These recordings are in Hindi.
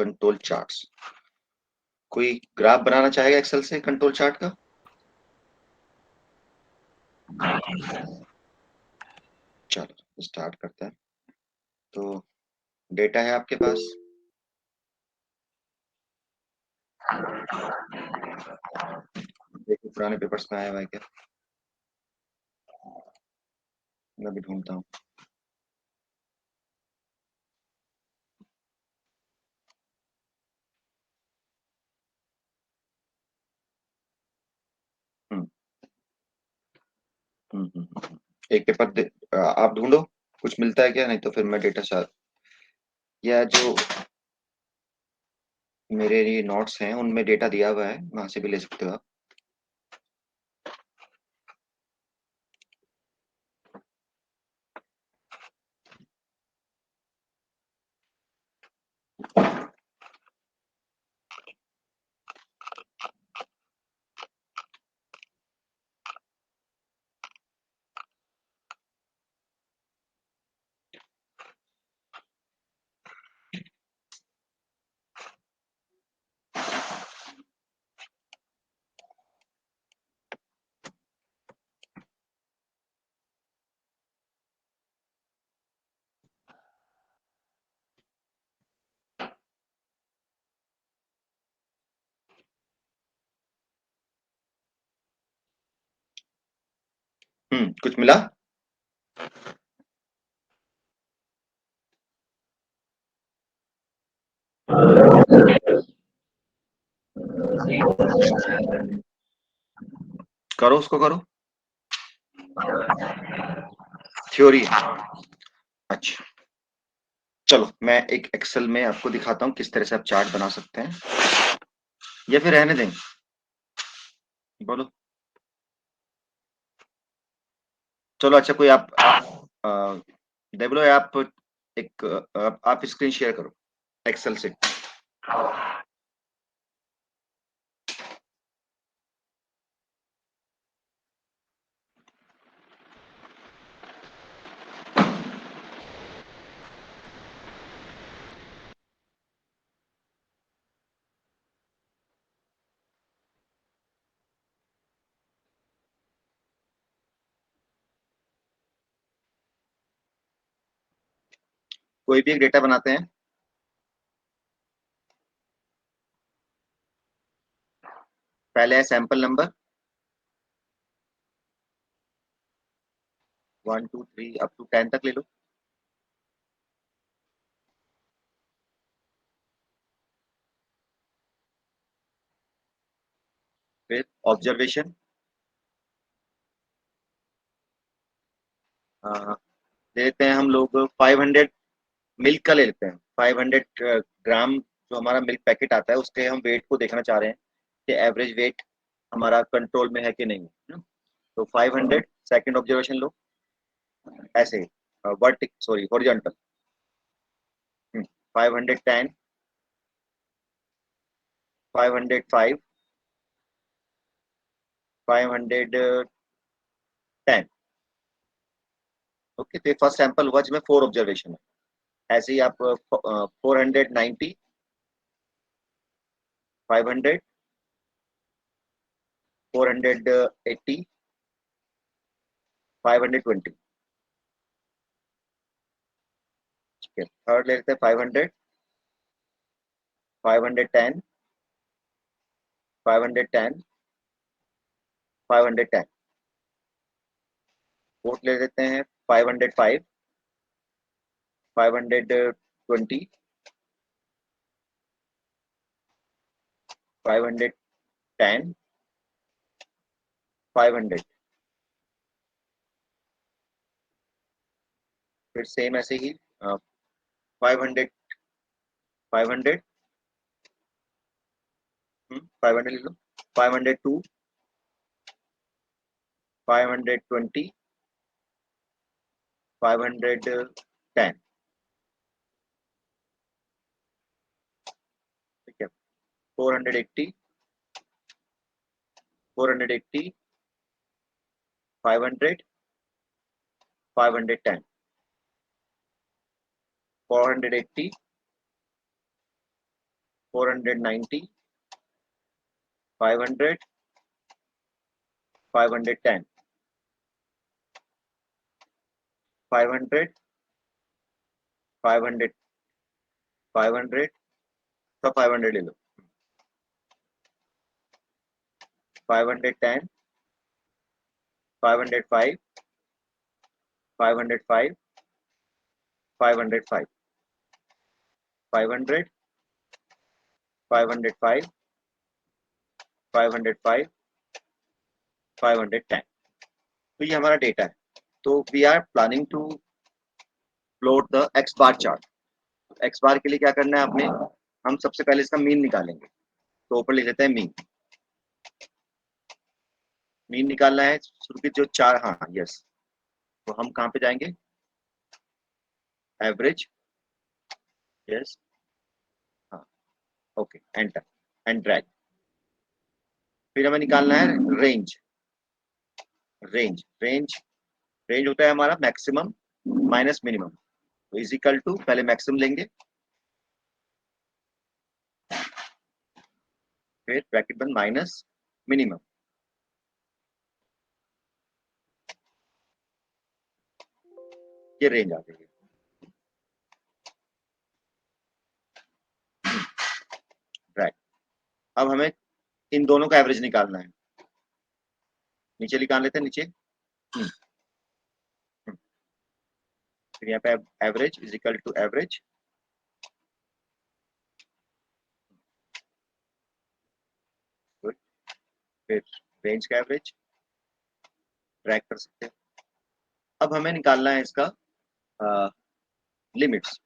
Control charts. कोई ग्राफ बनाना चाहेगा एक्सेल से कंट्रोल चार्ट का? चलो स्टार्ट करते हैं। तो डेटा है आपके पास। देखिए पुराने पेपर्स में आया हुआ है क्या? मैं भी ढूंढता हूँ। हम्म, एक पेपर आप ढूंढो, कुछ मिलता है क्या? नहीं तो फिर मैं डेटा चार्ट या जो मेरे ये नोट्स हैं उनमें डेटा दिया हुआ है, वहां से भी ले सकते हो आप। कुछ मिला? करो उसको करो। थ्योरी। अच्छा, चलो मैं एक एक्सेल में आपको दिखाता हूँ किस तरह से आप चार्ट बना सकते हैं, या फिर रहने दें। बोलो। चलो अच्छा, कोई डेवलो आप एक आप स्क्रीन शेयर करो एक्सेल से। कोई भी एक डेटा बनाते हैं। पहले है सैंपल नंबर 1 2 3 अप टू 10 तक ले लो। फिर ऑब्जर्वेशन, ले लेते हैं हम लोग 500 मिल्क का ले लेते हैं। 500 ग्राम जो हमारा मिल्क पैकेट आता है उसके हम वेट को देखना चाह रहे हैं कि एवरेज वेट हमारा कंट्रोल में है कि नहीं है ना? तो 500 सेकंड ऑब्जर्वेशन लो, ऐसे वर्टिक सॉरी हॉरिजॉन्टल। 510, 505, 510। ओके, तो फर्स्ट सैंपल हुआ जिसमें 4 ऑब्जर्वेशन है। ऐसे ही आप 490, 500, 480, 520। ठीक है, थर्ड ले लेते हैं 500, 510, 510, 510। फोर्थ ले लेते हैं 505, 520, 510, 500। फिर सेम ऐसे ही 500, 500, 500 ले लो, 502, 520, 510। ठीक है, 480, 480, 500, 510, 480, 490, 500, 510, 500, 500, 500, सब 500 ले लो, 510, 505, 505, 505, 500, 505, 505, 510। तो ये हमारा डेटा है। तो we are planning to plot the X bar chart. X bar के लिए क्या करना है आपने, हम सबसे पहले इसका मीन निकालेंगे। तो ऊपर लिख लेते हैं मीन। मीन निकालना है शुरू की जो चार, हाँ यस। तो हम कहाँ पे जाएंगे, एवरेज, यस, हाँ, ओके, एंटर एंड ड्रैग। फिर हमें निकालना है रेंज। रेंज रेंज रेंज होता है हमारा मैक्सिमम माइनस मिनिमम। तो इज इक्वल टू, पहले मैक्सिमम लेंगे, फिर ब्रैकेट बंद माइनस मिनिमम। ये रेंज आ गई है। ड्रैग। अब हमें इन दोनों का एवरेज निकालना है। नीचे निकाल लेते हैं, नीचे। हम्म, हम्म। फिर यहाँ पे average is equal to average, फिर रेंज का एवरेज ड्रैग कर सकते हैं। अब हमें निकालना है इसका लिमिट्स।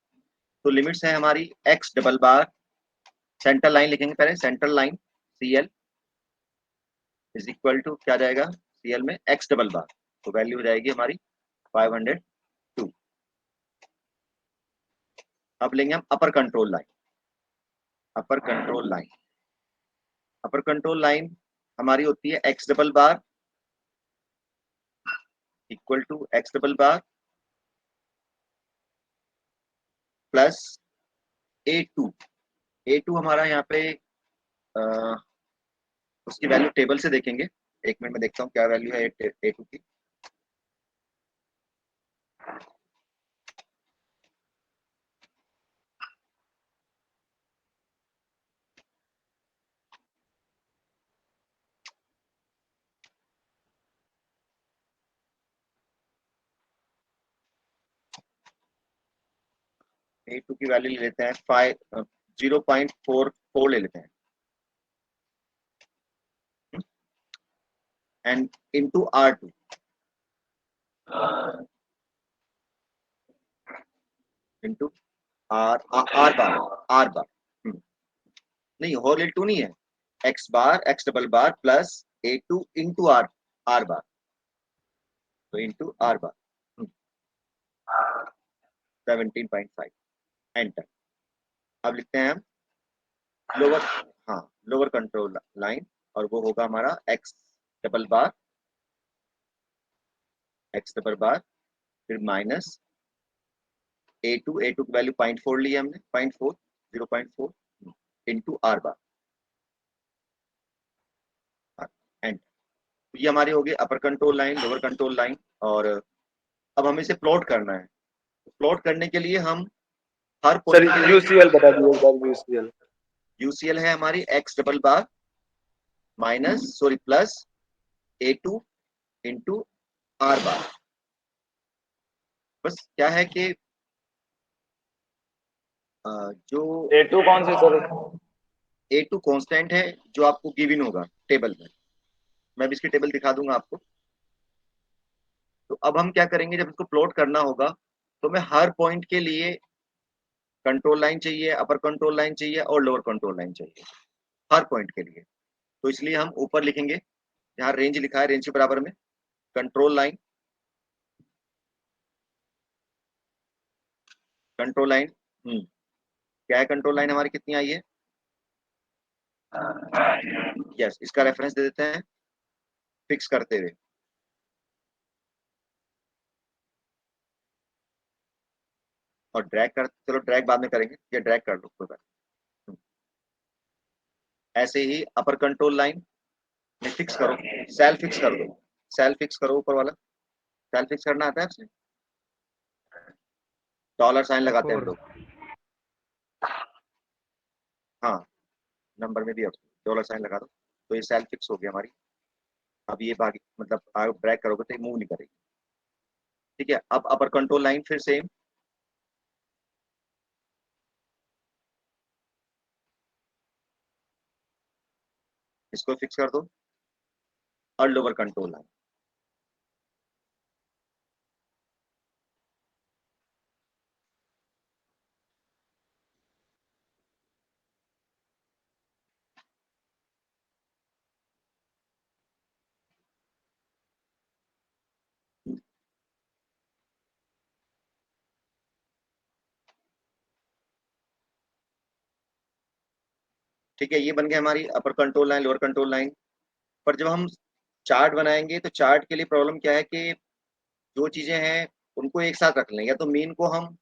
तो लिमिट्स है हमारी X double bar, centre line लिखेंगे पहले, centre line C L is equal to क्या जाएगा, सी एल में एक्स डबल बार, तो वैल्यू हो जाएगी हमारी 502। अब लेंगे हम upper control line. Upper control line, upper control line हमारी होती है X double bar equal to X double bar plus A2। A2 हमारा यहाँ पे आ, उसकी वैल्यू टेबल से देखेंगे। एक मिनट में देखता हूँ क्या वैल्यू है A2 की। A2 की वैल्यू ले लेते हैं 0.44 ले लेते हैं, and into R2, into R R bar, R bar. नहीं, होल L2 नहीं है, X bar X double bar plus A2 into R, R bar, तो इंटू आर बार 17.5, एंटर। अब लिखते हैं हम लोअर, हाँ, लोअर कंट्रोल लाइन, और वो होगा हमारा एक्स डबल बार, एक्स डबल बार, फिर माइनस A2, A2 की वैल्यू 0.4 ली है हमने, 0.4, 0.4 इंटू आर बार, एंड ये हमारी होगी अपर control line, lower control line. और अब हमें इसे प्लॉट करना है। प्लॉट करने के लिए हम हर सर पॉइंट के लिए, यूसीएल बता दिए एक बार, यूसीएल। यूसीएल है हमारी X double bar minus, sorry, plus A2 into R bar. बस क्या है कि जो A2 कौन सी सर? A2 कांस्टेंट है जो आपको गिवन होगा टेबल में। मैं भी इसकी टेबल दिखा दूंगा आपको। तो अब हम क्या करेंगे, जब इसको प्लॉट करना होगा तो मैं हर पॉइंट के लिए कंट्रोल लाइन चाहिए, अपर कंट्रोल लाइन चाहिए और लोअर कंट्रोल लाइन चाहिए हर पॉइंट के लिए। तो इसलिए हम ऊपर लिखेंगे, यहाँ रेंज लिखा है, रेंज के बराबर में कंट्रोल लाइन, कंट्रोल लाइन। क्या है कंट्रोल लाइन हमारी, कितनी आई है, यस, इसका रेफरेंस दे देते हैं फिक्स करते हुए। और ड्रैग कर, चलो ड्रैग बाद में करेंगे, ये ड्रैग कर लो कोई बात नहीं। ऐसे ही अपर कंट्रोल लाइन में फिक्स करो, सेल फिक्स कर दो, सेल फिक्स करो ऊपर वाला। सेल फिक्स करना आता है आपसे? डॉलर साइन लगाते हैं हम F4। लोग। हाँ, नंबर में भी डॉलर साइन लगा दो, तो ये सेल फिक्स हो गई हमारी। अब ये बाकी मतलब आप ड्रैग करोगे तो ये मूव नहीं करेगी। ठीक है, अब अपर कंट्रोल लाइन फिर सेम, इसको फिक्स कर दो, और लोअर कंट्रोल लाइन। ठीक है, ये बन गया हमारी अपर control line, lower control line. पर जब हम चार्ट बनाएंगे तो चार्ट के लिए प्रॉब्लम क्या है कि जो चीजें हैं उनको एक साथ रख लें, या तो मीन को हम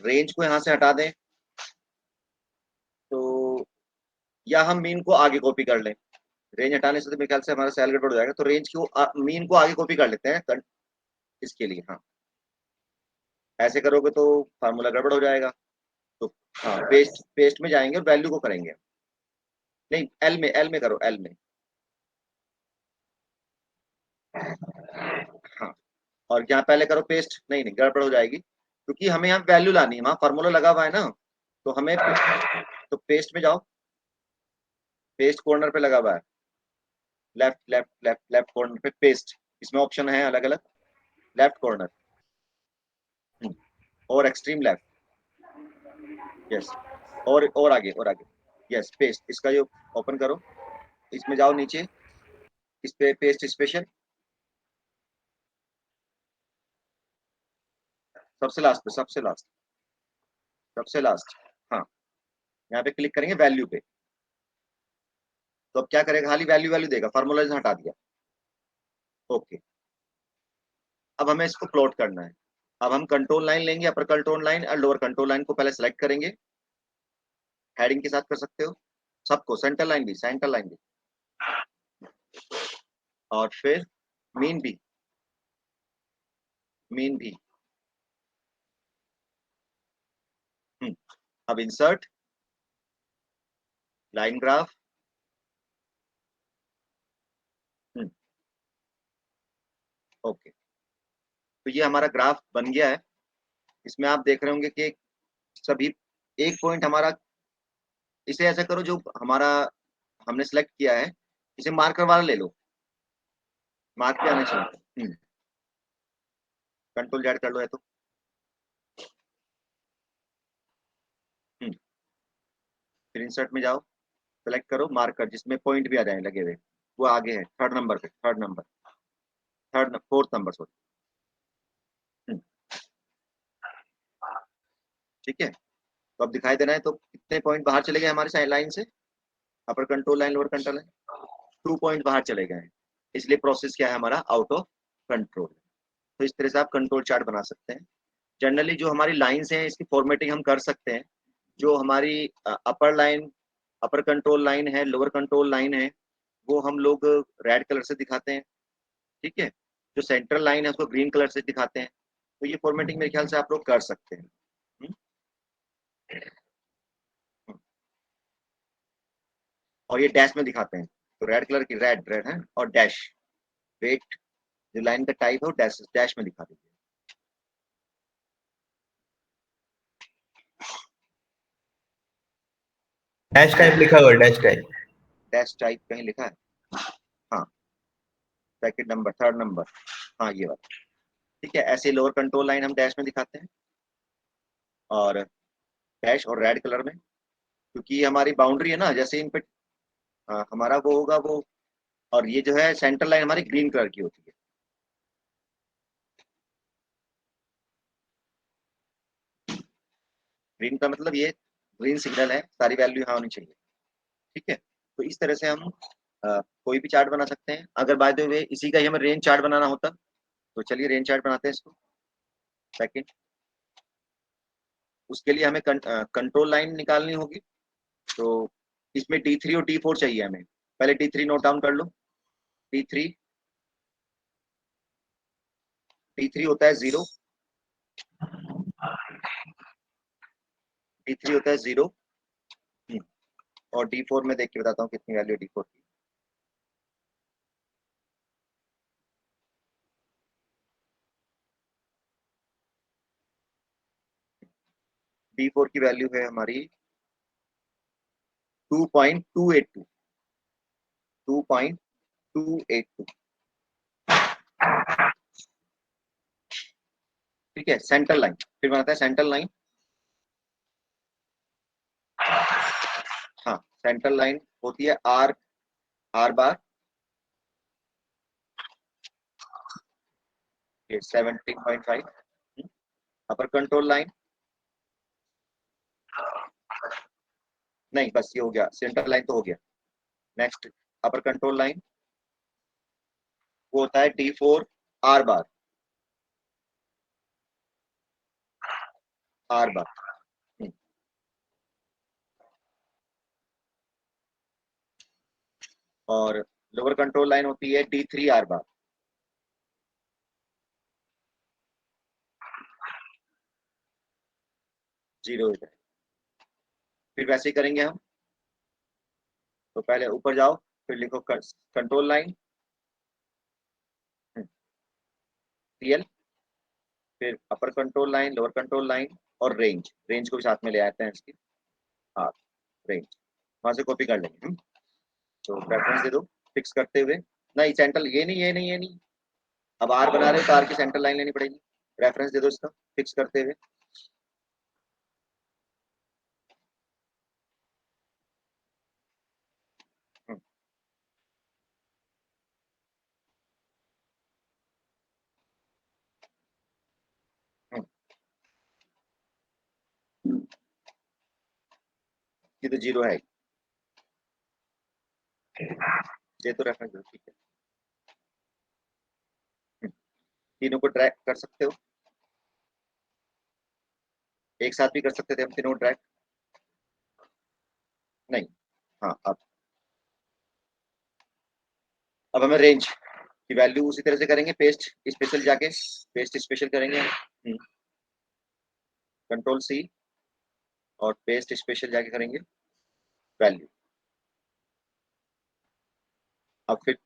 रेंज को यहाँ से हटा दें, तो या हम मीन को आगे कॉपी कर लें। रेंज हटाने से तो मेरे ख्याल से हमारा सेल गड़बड़ हो जाएगा, तो रेंज को मीन को आगे कॉपी कर लेते हैं इसके लिए। हाँ, ऐसे करोगे तो फार्मूला गड़बड़ हो जाएगा। तो हाँ, पेस्ट पेस्ट में जाएंगे और वैल्यू को करेंगे। नहीं, एल में करो, एल में। हाँ, और यहाँ पहले करो पेस्ट, नहीं नहीं गड़बड़ हो जाएगी, क्योंकि हमें यहाँ वैल्यू लानी है, वहाँ फार्मूला लगा हुआ है ना, तो हमें तो पेस्ट में जाओ, पेस्ट कॉर्नर पे लगा हुआ है, left left left left corner पे पेस्ट, इसमें ऑप्शन है अलग अलग, लेफ्ट कॉर्नर और एक्सट्रीम लेफ्ट, यस, और आगे और आगे, यस पेस्ट, इसका जो ओपन करो, इसमें जाओ नीचे, इस पे पेस्ट स्पेशल, सबसे लास्ट पे, सबसे लास्ट, सबसे लास्ट। हाँ, यहाँ पे क्लिक करेंगे वैल्यू पे, तो अब क्या करेगा, खाली वैल्यू वैल्यू देगा, फार्मूला हटा दिया। ओके, अब हमें इसको प्लॉट करना है। अब हम कंट्रोल लाइन लेंगे, अपर कंट्रोल लाइन और लोअर कंट्रोल लाइन को पहले सेलेक्ट करेंगे, हेडिंग के साथ कर सकते हो सबको, सेंटर लाइन भी, सेंटर लाइन भी, और फिर मीन भी, मीन भी। अब इंसर्ट लाइन ग्राफ, ओके, तो ये हमारा ग्राफ बन गया है। इसमें आप देख रहे होंगे कि सभी एक पॉइंट हमारा, इसे ऐसा करो जो हमारा हमने सेलेक्ट किया है, इसे मार्कर वाला ले लो, मार्क पे आना चाहिए। कंट्रोल जेड कर लो है तो। हम्म, फिर इंसर्ट में जाओ, सेलेक्ट करो मार्कर जिसमें पॉइंट भी आ जाए लगे हुए, वो आगे है थर्ड नंबर पे, third number, fourth number sorry. ठीक है, तो अब दिखाई दे रहा है, तो कितने पॉइंट बाहर चले गए हमारे साइड लाइन से, अपर control line lower control line, 2 point बाहर चले गए हैं, इसलिए प्रोसेस क्या है हमारा, आउट ऑफ कंट्रोल। तो इस तरह से आप कंट्रोल चार्ट बना सकते हैं। जनरली जो हमारी लाइंस हैं इसकी फॉर्मेटिंग हम कर सकते हैं। जो हमारी अपर लाइन, अपर कंट्रोल लाइन है, लोअर कंट्रोल लाइन है, वो हम लोग रेड कलर से दिखाते हैं। ठीक है, जो सेंट्रल लाइन है उसको ग्रीन कलर से दिखाते हैं। तो ये फॉर्मेटिंग मेरे ख्याल से आप लोग कर सकते हैं। हम्म, हम्म। और ये डैश में दिखाते हैं, तो रेड कलर की, रेड रेड है, और डैश, वेट, जो लाइन का टाइप है वो डैश डैश में दिखा दीजिए। डैश टाइप लिखा हुआ है, डैश टाइप। डैश टाइप कहीं लिखा है? हाँ, सेकंड नंबर, थर्ड नंबर, हाँ ये वाला। ठीक है, ऐसे लोअर कंट्रोल लाइन हम डैश में दिखाते हैं, और डैश और रेड कलर में, क्योंकि ये हमारी बाउंड्री है ना, जैसे इन पे हमारा वो होगा वो, और ये जो है सेंटर लाइन हमारी ग्रीन कलर की होती है। ग्रीन का मतलब ये ग्रीन सिग्नल है, सारी वैल्यू यहाँ होनी चाहिए। ठीक है, तो इस तरह से हम कोई भी चार्ट बना सकते हैं। अगर बाय द वे इसी का ही हमें रेंज चार्ट बनाना होता, तो चलिए रेंज चार्ट बनाते हैं इसको। सेकंड, उसके लिए हमें कंट्रोल लाइन निकालनी होगी, तो इसमें D3 और D4 चाहिए हमें। पहले D3 नोट डाउन कर लो। D3 D3 होता है 0, D3 होता है 0। और D4 में देख के बताता हूँ कितनी वैल्यू D4 की। D4 की वैल्यू है हमारी 2.282। 2.282। ठीक है, सेंट्रल लाइन फिर बनाता है सेंट्रल लाइन। हाँ, सेंट्रल लाइन होती है आर बार, ये 17.5। अपर कंट्रोल लाइन, नहीं बस ये हो गया, सेंट्रल लाइन तो हो गया। नेक्स्ट अपर कंट्रोल लाइन, वो होता है D4 आर बार, आर बार। और लोअर कंट्रोल लाइन होती है D3 आर बार। जीरो हो जाए। फिर वैसे ही करेंगे हम। तो पहले ऊपर जाओ, फिर लिखो कंट्रोल लाइन TL, फिर अपर control line, lower control line और रेंज। रेंज को भी साथ में ले आते हैं इसकी। हाँ, रेंज वहां से कॉपी कर लेंगे। तो रेफरेंस दे दो फिक्स करते हुए। नहीं सेंट्रल, ये नहीं ये नहीं ये नहीं, अब आर बना रहे हो तो आर की सेंट्रल लाइन लेनी पड़ेगी। रेफरेंस दे दो इसका फिक्स करते हुए। हम्म, हम्म, ये तो जीरो है। ये तो रेफरेंस दो, ठीक है। तीनों को ड्रैग कर सकते हो, एक साथ भी कर सकते थे हम तीनों ड्रैग। नहीं, हाँ अब हमें रेंज की वैल्यू उसी तरह से करेंगे, पेस्ट स्पेशल जाके पेस्ट स्पेशल करेंगे। कंट्रोल C और पेस्ट स्पेशल जाके करेंगे वैल्यू। अब फिर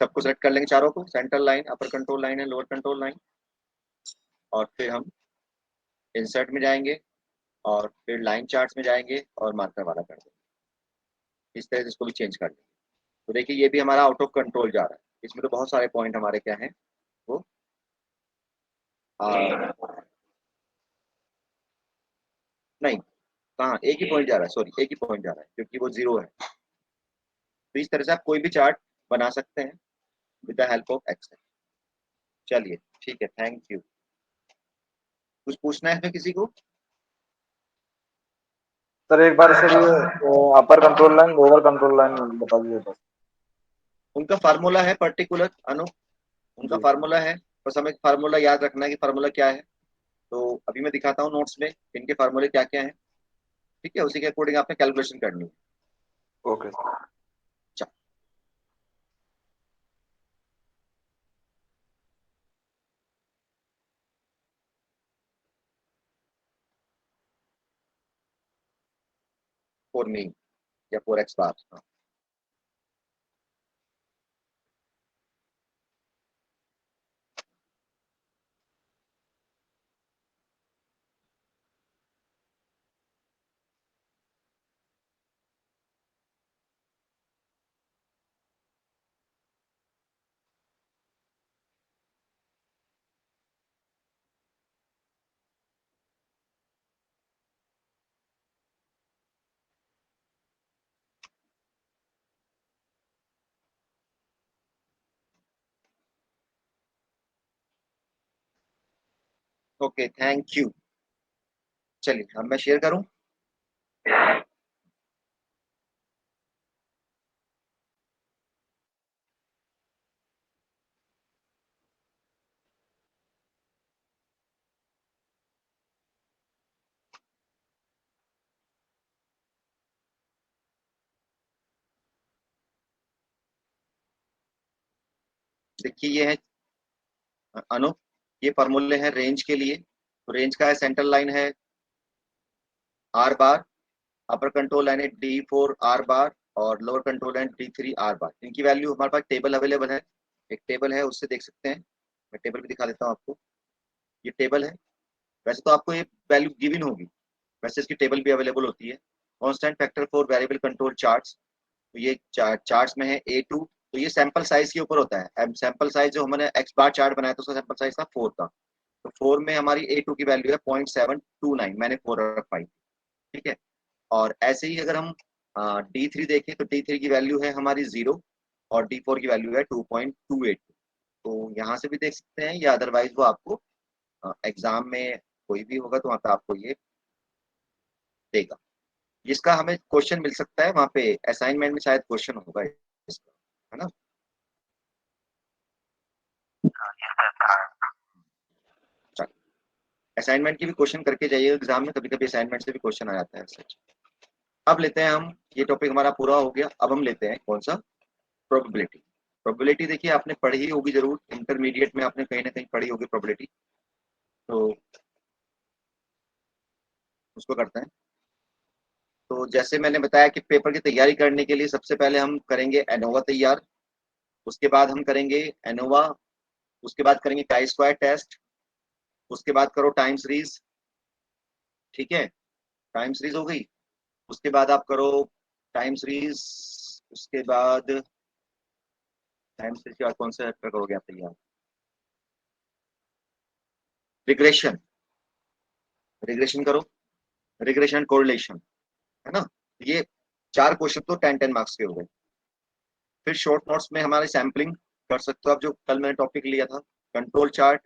सबको सेलेक्ट कर लेंगे, चारों को, central line, upper control line है, लोअर कंट्रोल लाइन। और फिर हम इंसर्ट में जाएंगे और फिर लाइन चार्ट्स में जाएंगे और मार्कर वाला कर देंगे। इस तरह से इसको भी चेंज कर लेंगे। तो देखिए ये भी हमारा आउट ऑफ कंट्रोल जा रहा है। इसमें तो बहुत सारे पॉइंट हमारे क्या हैं, वो नहीं, कहाँ एक ही पॉइंट जा रहा है, सॉरी एक ही पॉइंट जा रहा है क्योंकि वो जीरो है। तो इस तरह से आप कोई भी चार्ट बना सकते हैं with the help of Excel. चलिए ठीक है, थैंक यू। कुछ पूछना है इसमें किसी को? सर एक बार सर ये अपर control line lower control line बता दीजिए बस। उनका फार्मूला है पर्टिकुलर अनु, उनका जी फार्मूला है। बस हमें फार्मूला याद रखना है कि फार्मूला क्या है। तो अभी मैं दिखाता हूँ नोट्स में इनके फार्मूले क्या क्या है। ठीक है, उसी के अकॉर्डिंग आपने कैलकुलेशन करनी है। Okay sir. फोर मी या 4x बार, हाँ। Okay thank you. चलिए अब मैं शेयर करूँ। देखिए ये है अनुप, ये फॉर्मूले हैं रेंज के लिए। तो रेंज का है सेंट्रल लाइन है are bar, upper control line है D4 आर बार और lower control line D3 are बार। इनकी वैल्यू हमारे पास टेबल अवेलेबल है, एक टेबल है उससे देख सकते हैं। मैं टेबल भी दिखा देता हूँ आपको, ये टेबल है। वैसे तो आपको ये वैल्यू गिवन होगी, वैसे इसकी टेबल भी अवेलेबल होती है। Constant factor for variable control charts, तो ये चार्ट्स में है A2। तो ये सैंपल साइज के ऊपर होता है। सैंपल साइज जो हमने एक्स बार चार्ट बनाया था उसका सैंपल साइज था 4 का, तो 4 में हमारी A2 की वैल्यू है 0.729, मैंने 4 रखवाई, ठीक है। और ऐसे ही अगर हम D3 देखें तो D3 की वैल्यू है हमारी 0 और D4 की वैल्यू है 2.28। तो यहाँ से भी देख सकते हैं, या अदरवाइज वो आपको एग्जाम में कोई भी होगा तो वहाँ पे आपको ये देगा। इसका हमें क्वेश्चन मिल सकता है वहाँ पे असाइनमेंट में, शायद क्वेश्चन होगा इसका, है ना। असाइनमेंट की भी क्वेश्चन करके जाइए एग्जाम में, कभी कभी असाइनमेंट से भी क्वेश्चन आ जाता है सच। अब लेते हैं हम, ये टॉपिक हमारा पूरा हो गया, अब हम लेते हैं कौन सा, प्रोबेबिलिटी। प्रोबेबिलिटी देखिए आपने पढ़ी ही होगी जरूर, इंटरमीडिएट में आपने कहीं ना कहीं पढ़ी होगी प्रोबेबिलिटी, तो उसको करते हैं। तो जैसे मैंने बताया कि पेपर की तैयारी करने के लिए सबसे पहले हम करेंगे एनोवा तैयार, उसके बाद हम करेंगे एनोवा, उसके बाद करेंगे काई स्क्वायर टेस्ट, उसके बाद करो टाइम सीरीज, ठीक है, टाइम सीरीज हो गई। उसके बाद आप करो टाइम सीरीज, उसके बाद टाइम सीरीज के बाद कौन सा चैप्टर करोगे आप तैयार, रिग्रेशन, रिग्रेशन करो, रिग्रेशन कोरिलेशन, है ना। ये 4 क्वेश्चन तो 10-10 मार्क्स के हो गए। फिर शॉर्ट नोट्स में हमारे सैम्पलिंग कर सकते हो आप, जो कल मैंने टॉपिक लिया था कंट्रोल चार्ट।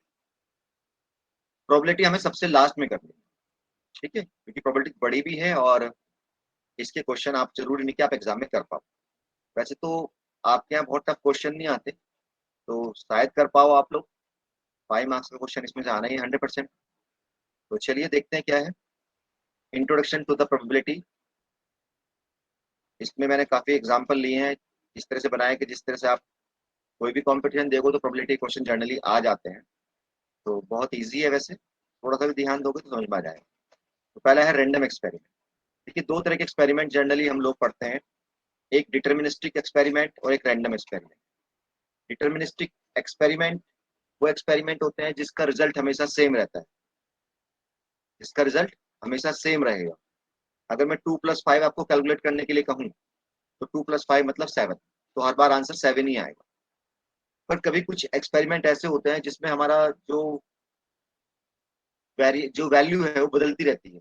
प्रोबेबिलिटी हमें सबसे लास्ट में करनी है, ठीक है, क्योंकि प्रोबेबिलिटी बड़ी भी है और इसके क्वेश्चन आप जरूरी नहीं कि आप एग्जाम में कर पाओ। वैसे तो आपके यहाँ बहुत टफ क्वेश्चन नहीं आते, तो शायद कर पाओ आप लोग। 5 मार्क्स का क्वेश्चन इसमें से आना ही 100%। तो चलिए देखते हैं क्या है। इंट्रोडक्शन टू द प्रोबेबिलिटी, इसमें मैंने काफी एग्जाम्पल लिए हैं, इस तरह से बनाया कि जिस तरह से आप कोई भी कॉम्पिटिशन देखो तो प्रोबेबिलिटी क्वेश्चन जनरली आ जाते हैं। तो बहुत ईजी है, वैसे थोड़ा सा भी ध्यान दोगे तो समझ में आ जाएगा। तो पहला है रैंडम एक्सपेरिमेंट। देखिए 2 तरह के एक्सपेरिमेंट जनरली हम लोग पढ़ते हैं, एक डिटर्मिनिस्टिक एक्सपेरिमेंट और एक रैंडम एक्सपेरिमेंट। डिटर्मिनिस्टिक एक्सपेरिमेंट वो एक्सपेरिमेंट होते हैं जिसका रिजल्ट हमेशा सेम रहता है, जिसका रिजल्ट हमेशा सेम रहेगा। अगर मैं 2+5 आपको कैलकुलेट करने के लिए कहूँ तो 2+5 मतलब 7, तो हर बार आंसर 7 ही आएगा। पर कभी कुछ एक्सपेरिमेंट ऐसे होते हैं जिसमें हमारा जो वैल्यू है वो बदलती रहती है।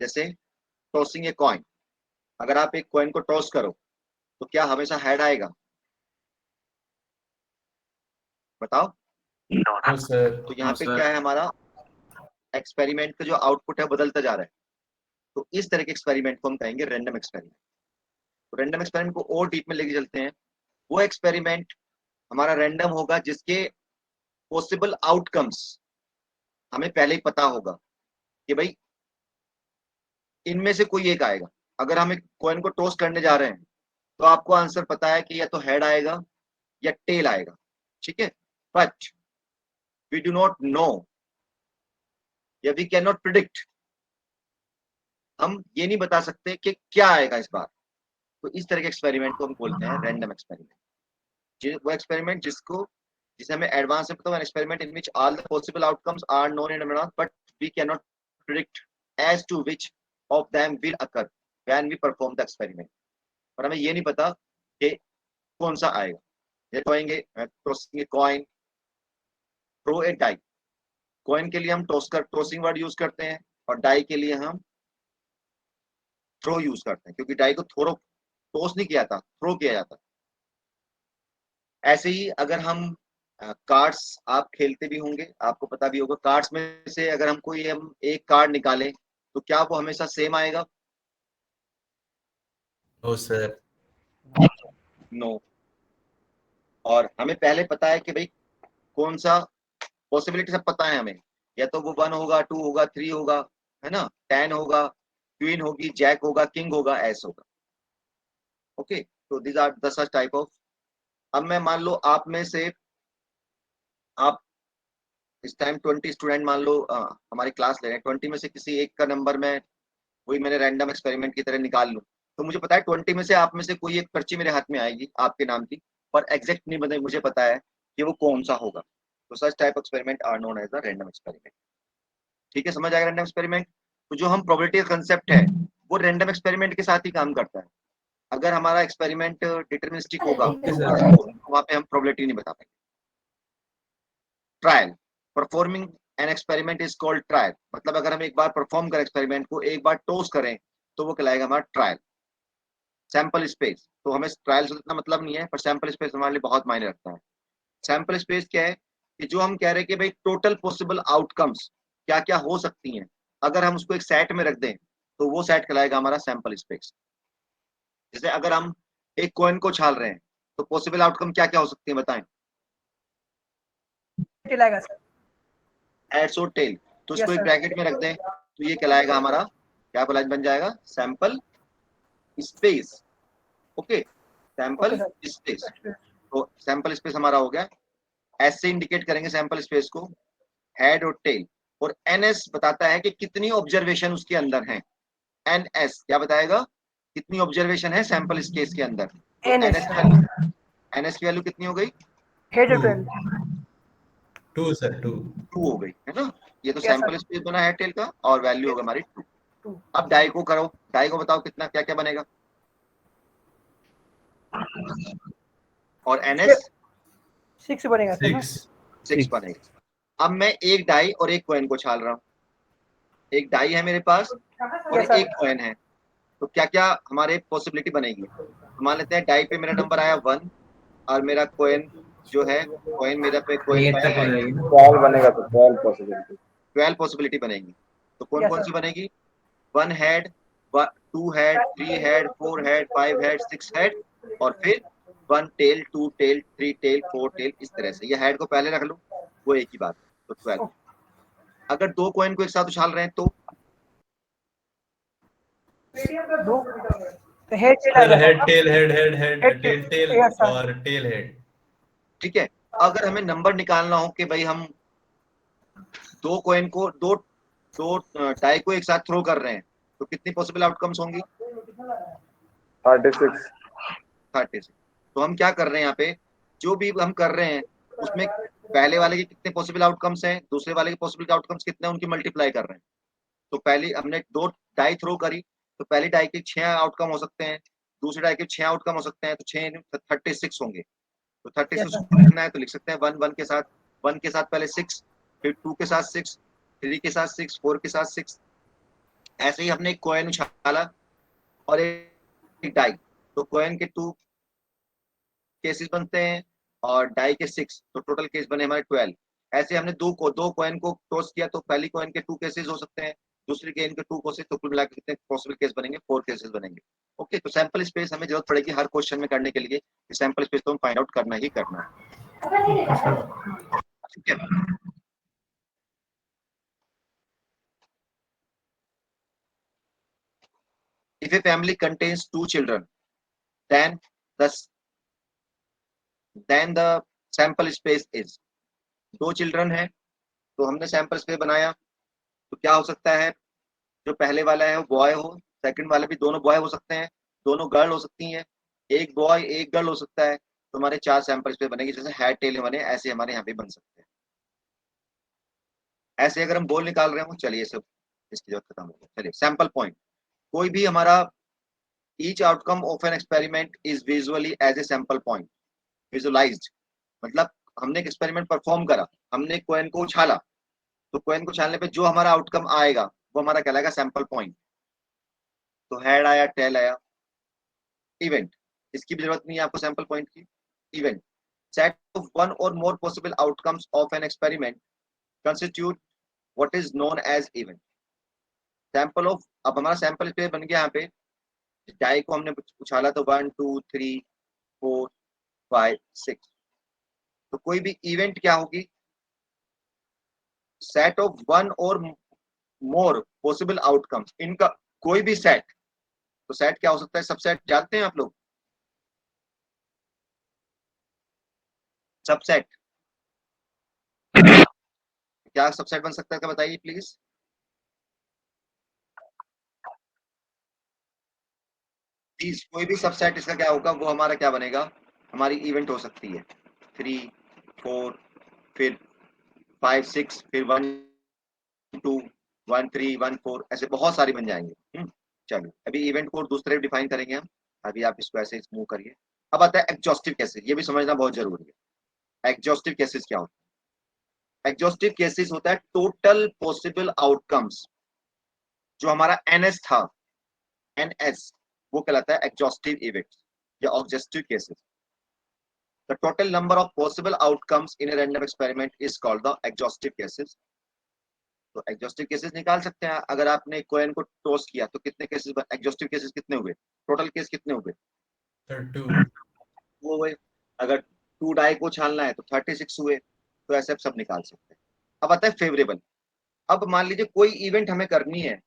जैसे टॉसिंग ए कॉइन, अगर आप एक कॉइन को टॉस करो तो क्या हमेशा हेड आएगा, बताओ। No sir. तो यहाँ पे क्या है, हमारा एक्सपेरिमेंट का जो आउटपुट है बदलता जा रहा है। तो इस तरह के एक्सपेरिमेंट को हम कहेंगे रैंडम एक्सपेरिमेंट। तो रैंडम एक्सपेरिमेंट को और डीप में लेके चलते हैं। वो एक्सपेरिमेंट हमारा रैंडम होगा जिसके पॉसिबल आउटकम्स हमें पहले ही पता होगा कि भाई इनमें से कोई एक आएगा। अगर हम एक कॉइन को टॉस करने जा रहे हैं तो आपको आंसर पता है कि या तो हेड आएगा या टेल आएगा, ठीक है। But we do not know या वी कैन नॉट प्रिडिक्ट, हम ये नहीं बता सकते कि क्या आएगा इस बार। तो इस तरह के एक्सपेरिमेंट को हम बोलते हैं रैंडम एक्सपेरिमेंट। वो एक्सपेरिमेंट जिसे हमें एडवांस में पता है, experiment in which all the possible outcomes are known in advance but we can not predict as to which of them will occur when we perform the experiment. और हमें ये नहीं पता कि कौन सा आएगा। ये कहेंगे tossing a coin, throw A die. Coin के लिए हम टॉसिंग वर्ड यूज करते हैं और डाई के लिए हम थ्रो यूज करते हैं, क्योंकि डाई को थ्रो टॉस नहीं किया था, थ्रो किया जाता। ऐसे ही अगर हम कार्ड्स आप खेलते भी होंगे, आपको पता भी होगा, कार्ड्स में से अगर हम एक कार्ड निकालें तो क्या वो हमेशा सेम आएगा, नो सर। नो। और हमें पहले पता है कि भाई कौन सा पॉसिबिलिटी सब पता है हमें, या तो वो 1 होगा, 2 होगा, 3 होगा, है ना, 10 होगा, क्वीन होगी, जैक होगा, किंग होगा, एस होगा। ओके, तो these are the such type of अब मैं मान लो आप में से आप इस टाइम 20 स्टूडेंट मान लो हमारी क्लास ले रहे हैं, 20 में से किसी एक का नंबर मैं वही मैंने रैंडम एक्सपेरिमेंट की तरह निकाल लूं, तो मुझे पता है 20 में से आप में से कोई एक पर्ची मेरे हाथ में आएगी आपके नाम की, पर एग्जैक्ट नहीं बता, मुझे पता है कि वो कौन सा होगा। तो such type experiment are known as the random experiment. ठीक है, समझ आएगा रैंडम एक्सपेरिमेंट। तो जो हम प्रोबेबिलिटी का कंसेप्ट है वो रैंडम एक्सपेरिमेंट के साथ ही काम करता है। अगर हमारा एक्सपेरिमेंट डिटरमिनिस्टिक होगा तो वहां पे हम प्रोबेबिलिटी नहीं बता पाएंगे। Trial, performing N experiment is called trial, मतलब अगर हम एक बार परफॉर्म करें एक्सपेरिमेंट को, एक बार टोस करें, तो वो कहलाएगा हमारा ट्रायल। सैंपल स्पेस, तो हमें ट्रायल से इतना मतलब नहीं है, पर सैंपल स्पेस हमारे लिए बहुत मायने रखता है। सैंपल स्पेस क्या है कि जो हम कह रहे हैं कि भाई टोटल पॉसिबल आउटकम्स क्या क्या हो सकती हैं, अगर हम उसको एक सेट में रख दें तो वो सेट कहलाएगा हमारा सैंपल स्पेस। जैसे अगर हम एक कॉइन को छाल रहे हैं तो पॉसिबल आउटकम क्या क्या हो सकती है बताएं। टेल आएगा सर। हेड्स और टेल, तो यस उसको एक सर। ब्रैकेट में रख दें तो ये कहलाएगा हमारा क्या बन जाएगा, sample space. Okay, okay sample sir. Space. तो सैंपल स्पेस हमारा हो गया। एस से इंडिकेट करेंगे सैंपल स्पेस को, हेड और टेल। और एनएस बताता है कि कितनी ऑब्जर्वेशन उसके अंदर है। एनएस क्या बताएगा, कितनी ऑब्जर्वेशन है सैंपल स्पेस के अंदर। तो एनएस एनएस की वैल्यू कितनी हो गई, head two 12। Two sir, two 2 हो गई है ना। ये तो यस सैंपल सर। स्पेस बना है टेल का, और वैल्यू होगा हमारी 2। 2 अब डाई को करो, डाई को बताओ कितना क्या क्या बनेगा, और एनएस 6 बनेगा सर ना। 6 6 बनेगा। अब मैं एक डाई और एक कॉइन को छाल रहा हूँ, एक डाई है मेरे पास और यस सर। एक कॉइन है, तो क्या क्या हमारे पॉसिबिलिटी बनेगी। तो मान लेते हैं डाई पे मेरा नंबर आया 1, और मेरा कॉइन जो है, कॉइन मेरा पे कॉइन एट पाया तक हो जाएगी ना। 12 बनेगा तो 12 पॉसिबिलिटी। 12 पॉसिबिलिटी बनेगी। तो कौन यस कौन सर। सी बनेगी, 1 head, 2 head, 3 head, 4 head, 5 head, 6 head, और फिर 1 टेल, 2 टेल, 3 टेल, 4 टेल, इस तरह से। ये हेड को पहले रख लो, वो एक ही बात। तो 12। अगर दो कॉइन को एक साथ उछाल रहे हैं तो दो तो हेड टेल सर आएगा head sir. Tail, head head head, head tail tail yes sir. और टेल हेड। ठीक है। अगर हमें नंबर निकालना हो कि भाई हम दो कॉइन को दो दो डाई को एक साथ थ्रो कर रहे हैं, तो कितनी पॉसिबल आउटकम्स होंगी, 36। 30। तो हम क्या कर रहे हैं यहाँ पे, जो भी हम कर रहे हैं उसमें पहले वाले के कितने पॉसिबल आउटकम्स हैं, दूसरे वाले के पॉसिबल आउटकम्स कितने हैं, उनकी मल्टीप्लाई कर रहे हैं। तो पहली हमने 2 डाई थ्रो करी, तो पहली डाई के 6 आउटकम हो सकते हैं, दूसरी डाई के 6 आउटकम हो सकते हैं, तो 6 36 होंगे। तो 36 यस सर। लिखना है तो लिख सकते हैं 1 के साथ, 1 के साथ पहले 6, फिर 2 के साथ 6, 3 के साथ 6, 4 के साथ 6। ऐसे ही हमने एक कॉइन उछाला और एक डाई, तो कॉइन के 2 केसेस बनते हैं और डाई के 6, तो टोटल केस बने हमारे 12। ऐसे हमने दो कॉइन को टॉस किया, तो पहली कॉइन के 2 केसेस हो सकते हैं, दूसरी कॉइन के 2 केसेस, तो कुल मिलाकर कितने पॉसिबल केस बनेंगे, 4 केसेस बनेंगे। ओके, तो सैंपल स्पेस हमें जरूरत पड़ेगी हर क्वेश्चन में करने के लिए, सैंपल स्पेस तो हम फाइंड आउट करना ही करना है। ठीक है। If a family contains 2 children, then the the sample space is, 2 children है तो हमने सैंपल स्पेस बनाया, तो क्या हो सकता है, जो पहले वाला है वो बॉय हो, सेकंड वाले भी दोनों बॉय हो सकते हैं, दोनों गर्ल हो सकती हैं, एक बॉय एक गर्ल हो सकता है, तो हमारे 4 सैंपल स्पेस बनेगी। जैसे हेड टेल बने ऐसे हमारे यहाँ पे बन सकते हैं। ऐसे अगर हम गोल निकाल रहे हो, चलिए सब इसकी जरूरत खत्म हो गई। चलिए सैंपल पॉइंट, कोई भी हमारा each outcome of an experiment is visually as a sample point. Visualized मतलब हमने एक एक्सपेरिमेंट परफॉर्म करा, हमने कॉइन को उछाला, तो कॉइन को उछालने पे जो हमारा आउटकम आएगा वो हमारा कहलाएगा सैंपल पॉइंट। तो हेड आया, टेल आया। इवेंट, इसकी भी जरूरत नहीं है आपको सैंपल पॉइंट की। इवेंट, सेट ऑफ वन और more possible outcomes of an experiment constitute what is known as event. Sample of, अब हमारा सैंपल स्पेस बन गया यहाँ पे, डाई को हमने उछाला तो 1 2 3 4 5 6, तो कोई भी इवेंट क्या होगी, सेट ऑफ वन और मोर पॉसिबल आउटकम्स, इनका कोई भी सेट। तो सेट क्या हो सकता है, सबसेट जानते हैं आप लोग, सबसेट, क्या सबसेट बन सकता है, क्या बताइए प्लीज। प्लीज कोई भी सबसेट इसका क्या होगा, वो हमारा क्या बनेगा, हमारी इवेंट हो सकती है 3 4 फिर 5 6 फिर 1 2 1 3 1 4 ऐसे बहुत सारी बन जाएंगे। चलिए अभी इवेंट कोड दूसरे डिफाइन करेंगे हम, अभी आप इसको ऐसे मूव करिए। अब आता है एग्जॉस्टिव केसेस, ये भी समझना बहुत जरूरी है। एग्जॉस्टिव केसेस क्या होता है? एग्जॉस्टिव केसेस होता है टोटल पॉसिबल आउटकम्स, जो हमारा एनएस था, एनएस, वो कहलाता है एग्जॉस्टिव इवेंट्स या objective cases. The total number of possible outcomes in a random experiment is called the exhaustive cases. तो एग्जॉस्टिव केसेस निकाल सकते हैं, अगर आपने कॉइन को टॉस किया तो कितने केसेस, एग्जॉस्टिव केसेस कितने हुए, टोटल केस कितने हुए, Sir, 2. वो हुए। अगर 2 डाई को छालना है तो 36 हुए। तो ऐसे आप सब निकाल सकते हैं। अब आता है फेवरेबल। अब मान लीजिए कोई इवेंट हमें करनी है,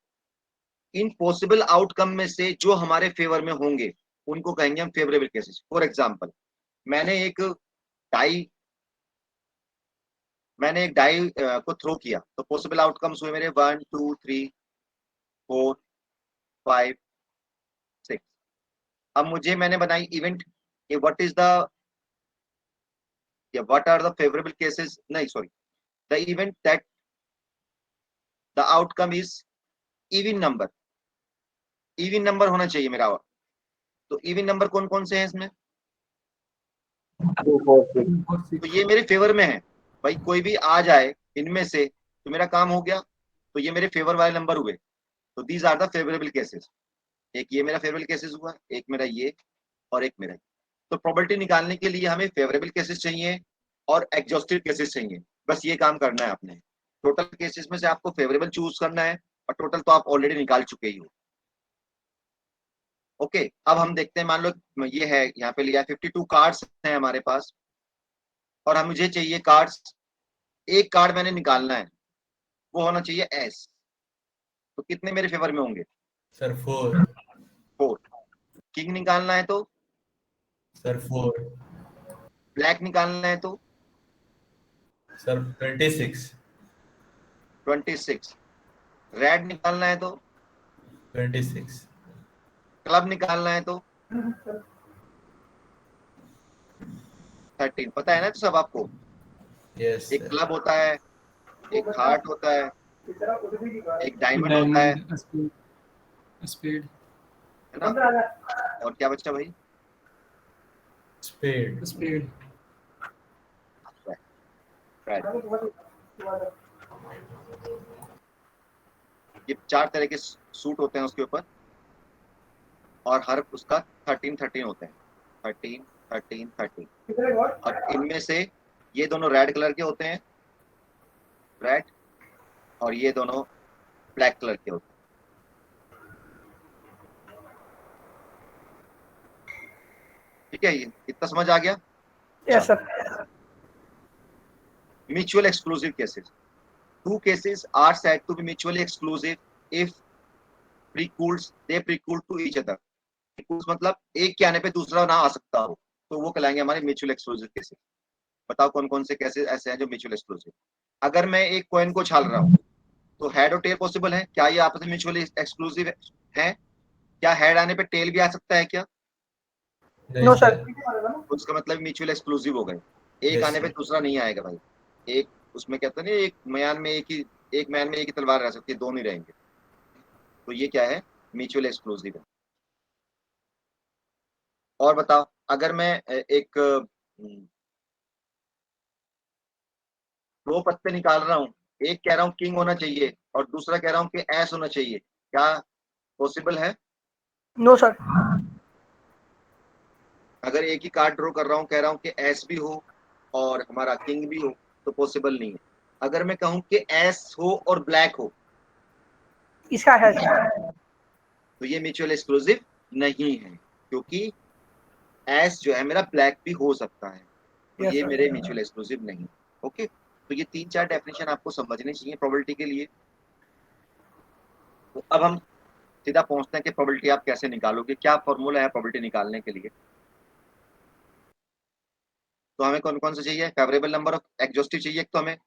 इन पॉसिबल आउटकम में से जो हमारे फेवर में होंगे उनको कहेंगे हम फेवरेबल केसेस। फॉर एग्जाम्पल, मैंने एक डाई को थ्रो किया तो पॉसिबल आउटकम्स हुए मेरे 1 2 3 4 5 6। अब मुझे मैंने बनाई event, what is the, what are the favourable cases, नहीं sorry, the event that the outcome is even number, even number होना चाहिए मेरा। तो इवन नंबर कौन कौन से हैं इसमें, 2 4 6 तो ये मेरे फेवर में है। भाई कोई भी आ जाए इनमें से तो मेरा काम हो गया, तो ये मेरे फेवर वाले नंबर हुए। तो these are the favourable cases. एक ये मेरा फेवरेबल केसेस हुआ, एक मेरा ये, और एक मेरा ये। तो प्रोबेबिलिटी निकालने के लिए हमें फेवरेबल केसेस चाहिए और एग्जॉस्टिव केसेस चाहिए। बस ये काम करना है आपने। टोटल केसेस में से आपको फेवरेबल चूज करना है, और टोटल तो आप ऑलरेडी निकाल चुके ही हो। ओके, अब हम देखते हैं, मान लो ये है, यहाँ पे लिया 52 कार्ड्स हैं हमारे पास, और हम मुझे चाहिए कार्ड्स, एक कार्ड मैंने निकालना है, वो होना चाहिए एस। तो कितने मेरे फेवर में होंगे, Sir, 4. 4। किंग निकालना है तो, Sir, 4. ब्लैक निकालना है तो Sir, 26. 26। रेड निकालना है तो, 26. क्लब निकालना है तो 13। पता है ना तो सब आपको, Yes, एक sir. क्लब होता है, एक हार्ट होता है, एक डायमंड होता है डायमंड, स्पीड, है ना। और क्या बच्चा भाई, Spade. स्पीड। रेड। ये 4 तरह के सूट होते हैं उसके ऊपर, और हर उसका 13 13 होते हैं, 13 13 13। और इनमें से ये दोनों रेड कलर के होते हैं, रेड, और ये दोनों ब्लैक कलर के होते हैं। ठीक है, ये इतना समझ आ गया। Yes sir. Mutual exclusive cases, 2 cases are said to be mutually exclusive if they preclude to each other। Precludes मतलब एक के आने पे दूसरा ना आ सकता हो, तो वो कहलाएंगे हमारे म्यूचुअल एक्सक्लूसिव केसेस। बताओ कौन कौन से केसेस ऐसे हैं जो म्यूचुअल एक्सक्लूसिव। अगर मैं एक कॉइन को छाल रहा हूँ तो हेड और टेल पॉसिबल है, क्या ये आपस में म्यूचुअली एक्सक्लूसिव है? क्या हेड आने पे टेल भी आ सकता है क्या? नो Yes, सर। sir. तो उसका मतलब म्यूचुअल एक्सक्लूसिव हो गए। एक Yes, आने पे sir. दूसरा नहीं आएगा भाई। एक उसमें कहते हैं ना, एक मैन में एक ही तलवार रह सकती है, दो नहीं रहेंगे। तो ये क्या है, म्यूचुअल एक्सक्लूसिव है। और बताओ, अगर मैं एक 2 पत्ते निकाल रहा हूँ, एक कह रहा हूँ किंग होना चाहिए और दूसरा कह रहा हूँ कि एस होना चाहिए, क्या पॉसिबल है? No sir. अगर एक ही कार्ड ड्रॉ कर रहा हूँ, कह रहा हूँ कि एस भी हो और हमारा किंग भी हो, तो पॉसिबल नहीं है। अगर मैं कहूँ कि एस हो और ब्लैक हो, इसका है सर। तो ये म्यूचुअल एक्सक्लूसिव नहीं है, क्योंकि एस जो है मेरा ब्लैक भी हो सकता है, तो यस ये सर। मेरे म्यूचुअल एक्सक्लूसिव नहीं। ओके, तो ये 3-4 डेफिनेशन आपको समझनी चाहिए प्रोबेबिलिटी के लिए। तो अब हम सीधा पहुंचते हैं कि प्रोबेबिलिटी आप कैसे निकालोगे, क्या फॉर्मूला है प्रोबेबिलिटी निकालने के लिए। तो हमें कौन कौन से चाहिए? फेवरेबल नंबर ऑफ एग्जॉस्टिव चाहिए, एक तो हमें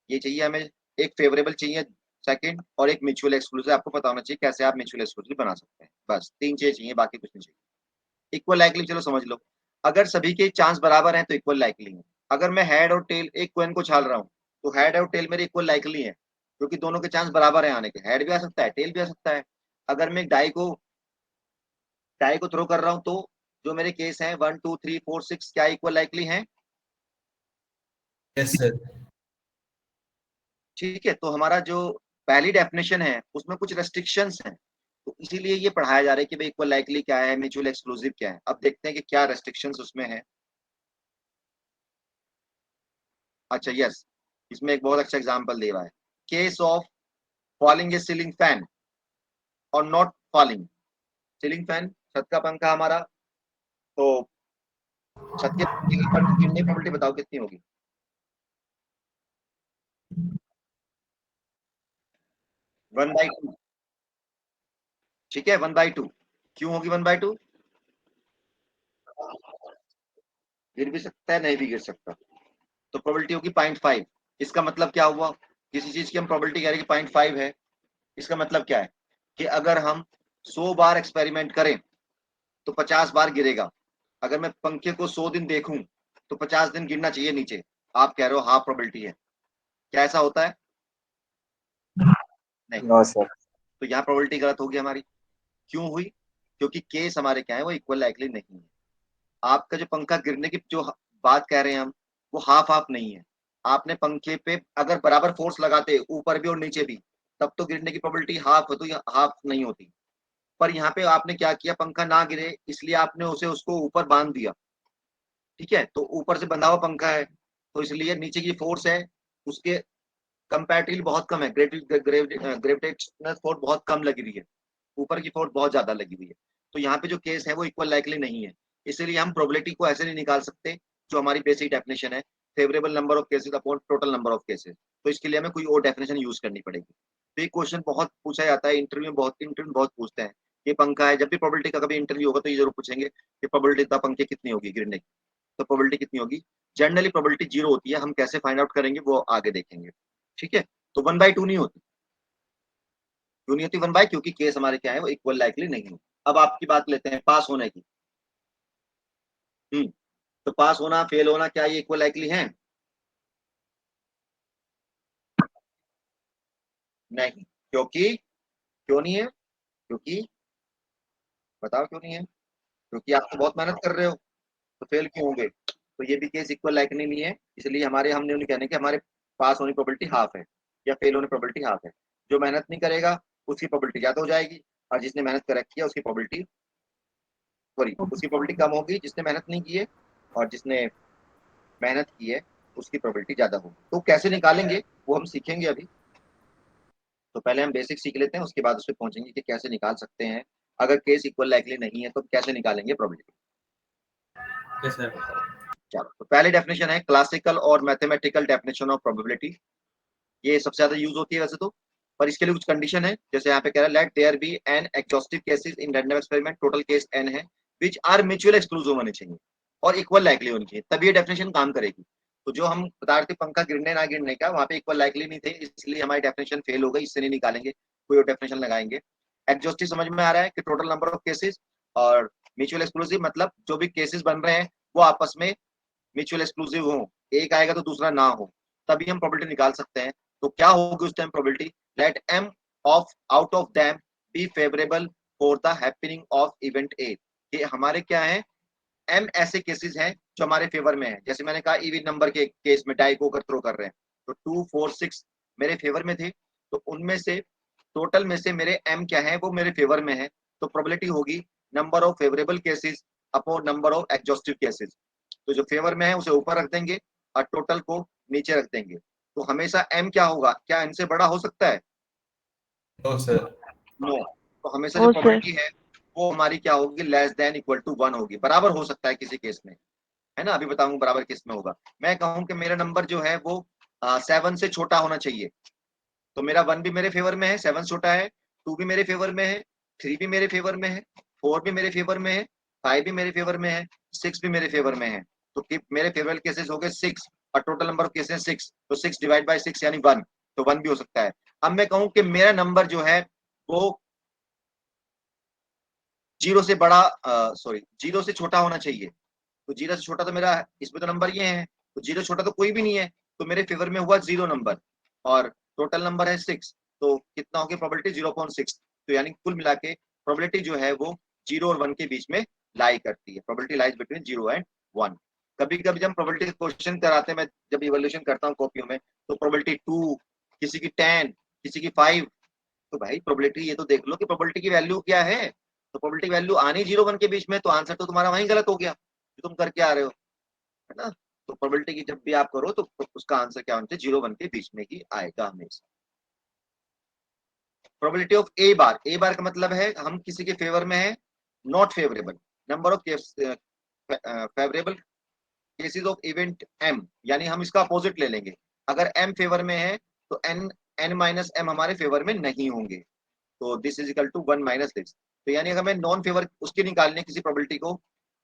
ये चाहिए, हमें एक फेवरेबल चाहिए सेकंड, और एक म्यूचुअल एक्सक्लूसिव। आपको पता होना चाहिए कैसे आप म्यूचुअल एक्सक्लूसिव बना सकते हैं। बस 3 चीजें चाहिए, बाकी कुछ नहीं चाहिए। इक्वल लाइकली चलो समझ लो, अगर सभी के चांस बराबर हैं तो इक्वल लाइकली है। अगर मैं हेड और टेल एक कॉइन को छाल रहा हूँ तो हेड और टेल मेरे इक्वल लाइकली है, क्योंकि दोनों के चांस बराबर है आने के। हेड भी आ सकता है, टेल भी आ सकता है। अगर मैं डाई को थ्रो कर रहा हूँ तो जो मेरे केस हैं 1 2 3 4 6 क्या इक्वल लाइकली हैं? Yes sir. ठीक है, तो हमारा जो पहली डेफिनेशन है उसमें कुछ रेस्ट्रिक्शंस हैं, तो इसीलिए ये पढ़ाया जा रहा है कि भाई इक्वल लाइकली क्या है, म्यूचुअल एक्सक्लूसिव क्या है। अब देखते हैं कि क्या रेस्ट्रिक्शंस उसमें है। अच्छा यस, इसमें एक बहुत अच्छा एग्जांपल दे रहा है। Case of falling A ceiling fan और नॉट फॉलिंग। सीलिंग फैन छत का पंखा हमारा, तो छत के पर गिरने की प्रोबेबिलिटी बताओ कितनी होगी? 1/2। ठीक है, 1/2। क्यों होगी 1/2? गिर भी सकता है, नहीं भी गिर सकता, तो प्रोबेबिलिटी होगी 0.5। इसका मतलब क्या हुआ? किसी चीज की हम प्रोबेबिलिटी कह रहे हैं कि 0.5 है, इसका मतलब क्या है कि अगर हम 100 बार एक्सपेरिमेंट करें तो 50 बार गिरेगा। अगर मैं पंखे को 100 दिन देखूं तो 50 दिन गिरना चाहिए नीचे। आप कह रहे हो हाफ प्रोबेबिलिटी है, क्या ऐसा होता है? नहीं। No sir. तो यहाँ प्रोबेबिलिटी गलत होगी हमारी। क्यों हुई? क्योंकि केस हमारे क्या है, वो इक्वल लाइकली नहीं है। आपका जो पंखा गिरने की जो बात कह रहे हैं हम, वो हाफ हाफ नहीं है। आपने पंखे पे अगर बराबर फोर्स लगाते ऊपर भी और नीचे भी, तब तो गिरने की प्रोबेबिलिटी हाफ होती, हाफ नहीं होती। पर यहाँ पे आपने क्या किया, पंखा ना गिरे इसलिए आपने उसे उसको ऊपर बांध दिया। ठीक है, तो ऊपर से बंधा हुआ पंखा है, तो इसलिए नीचे की फोर्स है उसके कंपैरेटिवली बहुत कम है। ग्रेविटेशनल फोर्स बहुत कम लगी हुई है, ऊपर की फोर्स बहुत ज्यादा लगी हुई है। तो यहाँ पे जो केस है वो इक्वल लाइकली नहीं है। इसलिए हम प्रोबेबिलिटी को ऐसे नहीं निकाल सकते जो हमारी बेसिक डेफिनेशन है, favourable number of cases upon total number of cases. तो इसके लिए हमें कोई और डेफिनेशन यूज करनी पड़ेगी। तो ये क्वेश्चन बहुत पूछा जाता है इंटरव्यू में, बहुत पूछते हैं। ये पंखा है, जब भी प्रोबेबिलिटी का कभी इंटरव्यू होगा तो ये जरूर पूछेंगे कि प्रोबेबिलिटी पंखे कितनी होगी गिरने की। तो प्रोबेबिलिटी कितनी होगी? जनरली प्रोबेबिलिटी 0 होती है, हम कैसे फाइंड आउट करेंगे वो आगे देखेंगे। ठीक है, तो 1/2 नहीं होती। क्यों नहीं होती 1/, क्योंकि केस हमारे क्या है, वो इक्वल लाइकली नहीं है। अब आपकी बात लेते हैं पास होने की। हम्म, तो पास होना फेल होना क्या ये इक्वल लाइकली है? नहीं। क्योंकि क्यों नहीं है? क्योंकि बताओ क्यों नहीं है? क्योंकि आप तो बहुत मेहनत कर रहे हो, तो फेल क्यों होंगे? तो ये भी केस इक्वल लाइकली नहीं है, इसलिए हमारे हमने उन्हें कहने कि हमारे पास होने की प्रोबेबिलिटी हाफ है या फेल होने की प्रोबेबिलिटी हाफ है। जो मेहनत नहीं करेगा उसकी प्रोबेबिलिटी ज्यादा हो जाएगी, और जिसने मेहनत कर रखी है उसकी प्रोबेबिलिटी, सॉरी, उसकी प्रोबेबिलिटी कम होगी जिसने मेहनत नहीं की है, और जिसने मेहनत की है उसकी प्रोबेबिलिटी ज्यादा होगी। तो कैसे निकालेंगे वो हम सीखेंगे अभी। तो पहले हम बेसिक सीख लेते हैं, उसके बाद उस पर पहुंचेंगे कि कैसे निकाल सकते हैं। अगर केस इक्वल लाइकली नहीं है तो कैसे निकालेंगे प्रोबेबिलिटी। Yes sir. चलो, तो पहली डेफिनेशन है क्लासिकल और मैथमेटिकल डेफिनेशन ऑफ प्रोबेबिलिटी। ये सबसे ज्यादा यूज होती है वैसे तो, पर इसके लिए कुछ कंडीशन है। जैसे यहाँ पे कह रहा है let there be N exhaustive cases in random experiment, total case N है, विच आर म्यूचुअल एक्सक्लूसिव होने चाहिए और इक्वल लाइकली होनी चाहिए, तब ये डेफिनेशन काम करेगी। तो जो हम बता रहे थे पंखा गिरने ना गिरने का, वहां पे इक्वल लाइकली नहीं थे, इसलिए हमारी डेफिनेशन फेल हो गई, इससे नहीं निकालेंगे, कोई और डेफिनेशन लगाएंगे। एग्जॉस्टिव समझ में आ रहा है कि टोटल नंबर ऑफ केसेस, और म्यूचुअल एक्सक्लूसिव मतलब जो भी केसेस बन रहे हैं वो आपस में म्यूचुअल एक्सक्लूसिव हो, एक आएगा तो दूसरा ना हो, तभी हम प्रोबेबिलिटी निकाल सकते हैं। तो क्या होगी उस time probability? Let M of out of them be favourable for the happening of event A. ये हमारे क्या है, एम ऐसे केसेस हैं जो हमारे फेवर में है। जैसे मैंने कहा इवन नंबर के केस में डाई को थ्रो कर रहे हैं, तो 2 4 6 मेरे फेवर में थे, तो उनमें से टोटल में से मेरे एम क्या है, वो मेरे फेवर में है। तो प्रोबेबिलिटी होगी number of favourable cases upon number of exhaustive cases. तो जो फेवर में है उसे ऊपर रख देंगे और टोटल को नीचे रख देंगे। तो हमेशा एम क्या होगा, क्या इनसे बड़ा हो सकता है? No sir. नो। तो हमेशा जो प्रोबेबिलिटी है वो हमारी क्या होगी, लेस देन इक्वल टू 1 होगी। बराबर हो सकता है किसी केस में, है ना, अभी बताऊंगा बराबर किस में होगा। मैं कहूं कि मेरा नंबर जो है वो 7 से छोटा होना चाहिए, तो मेरा 1 भी मेरे फेवर में है, 7 छोटा है, 2 भी मेरे फेवर में है, 3 भी मेरे फेवर में है, 4 भी मेरे फेवर में है, 5 भी मेरे फेवर में है, 6 भी मेरे फेवर में है। तो मेरे फेवरेबल केसेस हो गए 6 और टोटल नंबर ऑफ केसेस 6, तो 6 डिवाइड बाय 6 यानी 1, तो 1 भी हो सकता है। अब मैं कहूं कि मेरा नंबर जो है वो 0 से बड़ा, सॉरी 0 से छोटा होना चाहिए, तो 0 से छोटा तो मेरा इसमें तो नंबर ये है, तो 0 छोटा तो कोई भी नहीं है, तो मेरे फेवर में हुआ 0 नंबर और टोटल नंबर है 6, तो कितना हो गया प्रोबेबिलिटी 0.6, तो यानी कुल मिला के प्रोबेबिलिटी जो है वो 0 और 1 के बीच में लाई करती है, प्रोबेबिलिटी लाइज बिटवीन 0 एंड 1। कभी कभी जब प्रोबेबिलिटी क्वेश्चन कराते हैं, मैं जब इवैल्यूएशन करता हूँ कॉपियों में, तो प्रोबेबिलिटी 2, किसी की 10, किसी की 5, तो भाई प्रोबेबिलिटी ये तो देख लो कि प्रोबेबिलिटी की वैल्यू क्या है, तो प्रोबेबिलिटी वैल्यू आनी 0-1 के बीच में, तो आंसर तो तुम्हारा वहीं गलत हो गया जो तुम करके आ रहे हो, है ना। तो प्रोबेबिलिटी की जब भी आप करो तो उसका आंसर क्या होना चाहिए, 0-1 के बीच में ही आएगा हमेशा। प्रोबेबिलिटी ऑफ ए बार का मतलब है हम किसी के फेवर में है, not favourable, number of favourable cases of event m, यानी हम इसका अपोजिट ले लेंगे, अगर m फेवर में है तो n माइनस m हमारे फेवर में नहीं होंगे, तो this is equal to 1 minus this, तो यानी अगर मैं नॉन फेवर उसकी निकालने किसी प्रोबेबिलिटी को,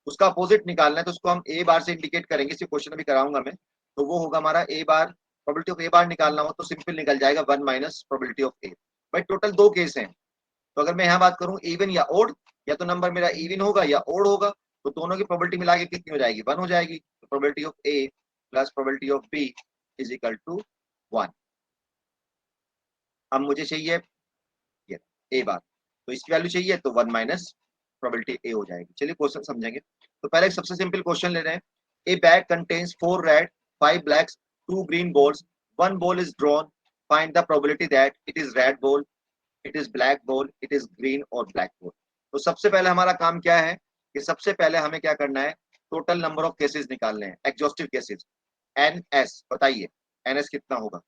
उसका अपोजिट निकालना है, तो उसको हम ए बार से इंडिकेट करेंगे, इसी क्वेश्चन भी कराऊंगा मैं, तो वो होगा हमारा ए बार, प्रोबेबिलिटी ऑफ ए बार निकालना हो तो सिंपल निकल जाएगा 1 माइनस प्रोबेबिलिटी ऑफ ए। भाई टोटल 2 केस हैं, तो अगर मैं यहाँ बात करूँ इवन या ओड, या तो नंबर मेरा इवन होगा या ओड होगा, तो दोनों की प्रोबेबिलिटी मिला के कितनी हो जाएगी, 1 हो जाएगी, तो probability of A plus probability of B is equal to 1। अब मुझे चाहिए ये ए बार, तो इसकी वैल्यू चाहिए तो 1 माइनस प्रोबेबिलिटी ए हो जाएगी। चलिए क्वेश्चन समझेंगे, तो पहले एक सबसे सिंपल क्वेश्चन ले रहे हैं, ए bag contains 4 red 5 blacks 2 green balls, 1 ball is drawn, find the probability that it is red ball, it is black ball, it is green और ब्लैक बॉल। तो सबसे पहले हमारा काम क्या है कि सबसे पहले हमें क्या करना है, टोटल नंबर ऑफ केसेस निकालने हैं, एग्जॉस्टिव केसेस, एनएस बताइए, एनएस कितना होगा।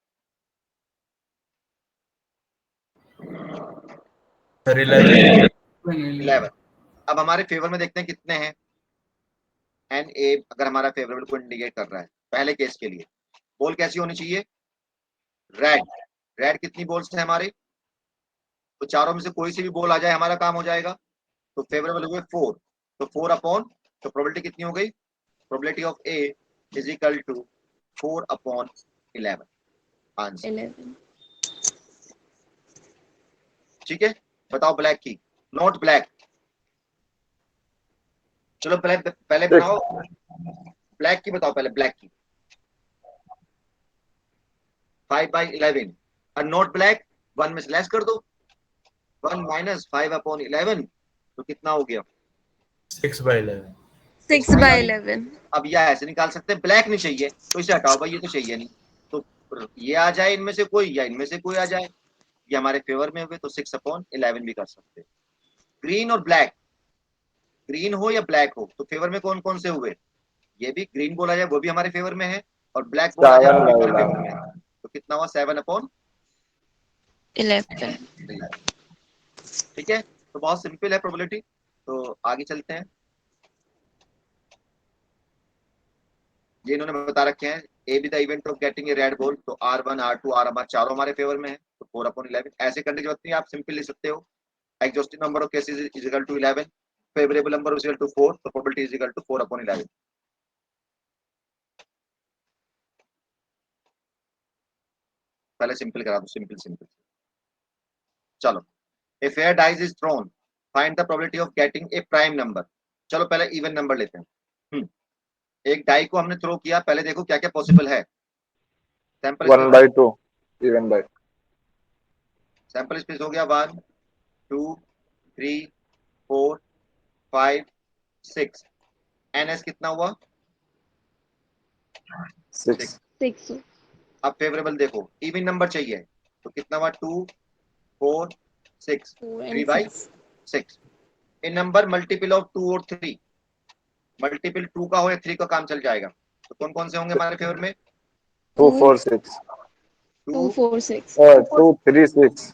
सर 11। 11। अब हमारे फेवर में देखते हैं कितने हैं, एन ए अगर हमारा फेवरेबल को इंडिकेट कर रहा है, पहले केस के लिए बॉल कैसी होनी चाहिए, रेड, रेड कितनी बॉल्स है हमारे, तो चारों में से कोई सी भी बॉल आ जाए हमारा काम हो जाएगा, तो फेवरेबल हुए 4, तो 4 अपॉन, तो प्रोबेबिलिटी कितनी हो गई, probability of A is equal to 4 upon 11, answer. 11। ठीक है, बताओ ब्लैक की, नॉट ब्लैक, चलो ब्लैक पहले बनाओ, ब्लैक की बताओ पहले, ब्लैक की 5/11 और नॉट ब्लैक 1 में से लेस कर दो, 1 माइनस 5 अपॉन 11, तो कितना हो गया 6/11। 6/11। अब यह ऐसे निकाल सकते हैं, ब्लैक नहीं चाहिए तो इसे हटाओ भाई, ये तो चाहिए नहीं, तो ये आ जाए इनमें से कोई या इनमें से कोई आ जाए, ये हमारे फेवर में हुए तो 6/11 भी कर सकते हैं। ग्रीन और ब्लैक, ग्रीन हो या ब्लैक हो, तो फेवर में कौन कौन से हुए, ये भी ग्रीन बोला जाए वो भी हमारे फेवर में है, और ब्लैक बोला जाए वो भी हमारे फेवर में है, तो कितना हुआ 11। 7/11। ठीक है, तो बहुत सिंपल है प्रोबेबिलिटी, तो आगे चलते हैं। ये इन्होंने बता रखे हैं, A B the event of getting a red ball, तो R1 R2 R हमारे चारों हमारे फेवर में है, तो 4/11, ऐसे करने की जरूरत नहीं, आप सिंपल लिख सकते हो, exhaustive number of cases is equal to 11, favourable number is equal to 4, तो प्रोबेबिलिटी इज इक्वल टू 4/11। पहले सिंपल करा दो, सिंपल सिंपल। चलो, a fair dice is throne, find the probability of getting a prime number. चलो पहले इवन नंबर लेते हैं, एक डाई को हमने थ्रो किया, पहले देखो क्या क्या पॉसिबल है, sample 1/2 even bye, sample space हो गया 1 2 3 4 5 6, एनएस कितना हुआ 6 6। अब फेवरेबल देखो, इवन नंबर चाहिए, तो कितना हुआ 2 4 6, 4 3 and by 6। 6। A number multiple of 2 और 3, मल्टीपल 2 का हो या 3 का काम चल जाएगा, तो कौन कौन से होंगे हमारे फेवर में, 2 4 6 2 2 4 6। 2 3 6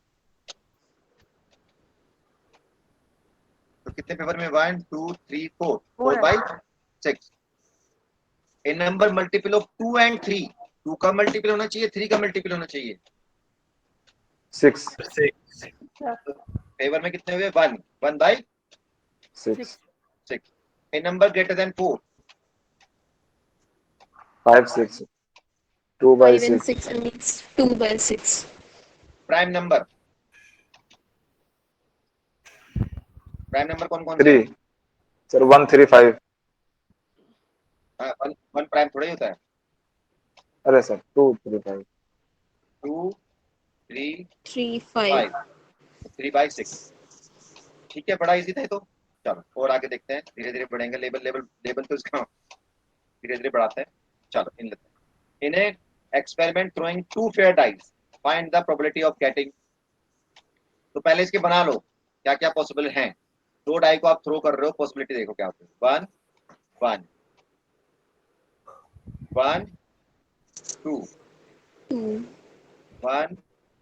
तो कितने फेवर में 1 2 3 4 4 4 by 6। A number multiple of 2 and 3, 2 का मल्टीपल होना चाहिए 3 का मल्टीपल होना चाहिए, 6 फेवर में कितने हुए 1 1 by 6 6। A number greater than 4, 5 6 2 by 5 and 6 6 and it's 2 by 6. Prime number कौन कौन से 3 हैं? सर 1 3 5 वन वन प्राइम थोड़ा ही होता है। अरे सर 2 3 5 2 3 3 5. 5 3/6। ठीक है, बड़ा इजी था ये तो। चलो और आगे देखते हैं, धीरे धीरे बढ़ेंगे। लेवल लेवल लेवल तो इसका धीरे धीरे बढ़ाते हैं। चलो इन लेते हैं। In a experiment throwing two fair dice find the probability of getting. तो पहले इसके बना लो क्या क्या पॉसिबल है। दो डाई को आप थ्रो कर रहे हो, पॉसिबिलिटी देखो क्या होती है। 1 1 1 2 2. 1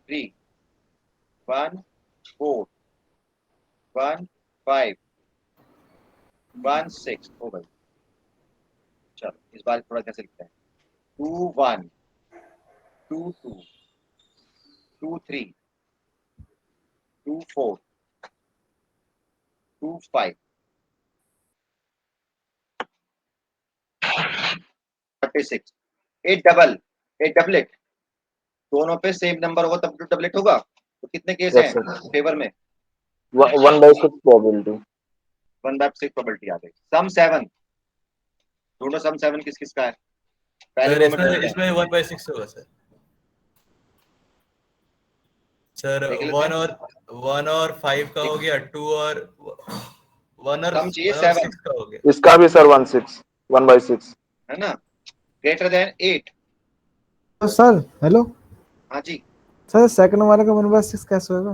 3 1 4 1 5 1 6। ओ भाई चलो इस बार थोड़ा कैसे लिखते हैं। 2 1 2 2 2 3 2 4 2 5 36। एट डबलेट दोनों पे सेम नंबर होगा तब तो डबलेट होगा। तो कितने केस यस हैं सर फेवर में? 1 by 6 प्रोबेबिलिटी 1/6 प्रोबेबिलिटी आ गई। सम 7 ढूंढो, सम 7 किस किस का है। पहले सर दो में इसमें ढूंढते हैं, इसमें 1/6 होगा सर। सर देख लेते हैं। 1 और 5 का हो गया, 2 और 1 और सम चाहिए 7 6 का हो गया। इसका भी सर 1 6 1 by 6 है ना, ग्रेटर देन 8। तो सर हेलो हाँ जी, सर, सेकंड वाले का 1/6 कैसे होगा?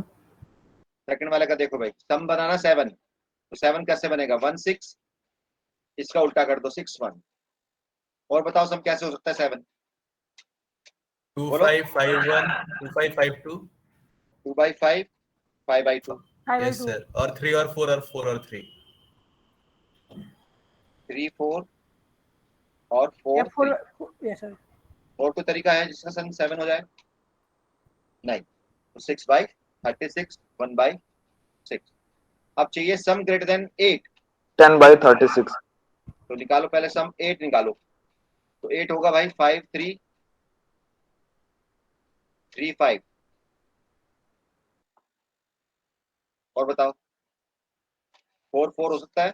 सेकंड वाले का देखो भाई, सम बनाना 7, तो 7 कैसे बनेगा? 1 6, इसका उल्टा कर दो 6 1। और बताओ सम कैसे हो सकता है 7? 2 बोलो। 5 5 1 2 5 5 2। 2/5 5/2 5 by यस 2. सर, और 3 और 4 और 4 और 3। 3 4 और 4 F4. 3। Yes, sir. और कोई तरीका है जिसका सम 7 हो जाए? नहीं। तो 6/36 1/6। अब चाहिए सम ग्रेटर देन 8। 10 by 36 तो निकालो पहले सम 8 निकालो। तो 8 होगा भाई 5 3 3 5। और बताओ 4 4 हो सकता है,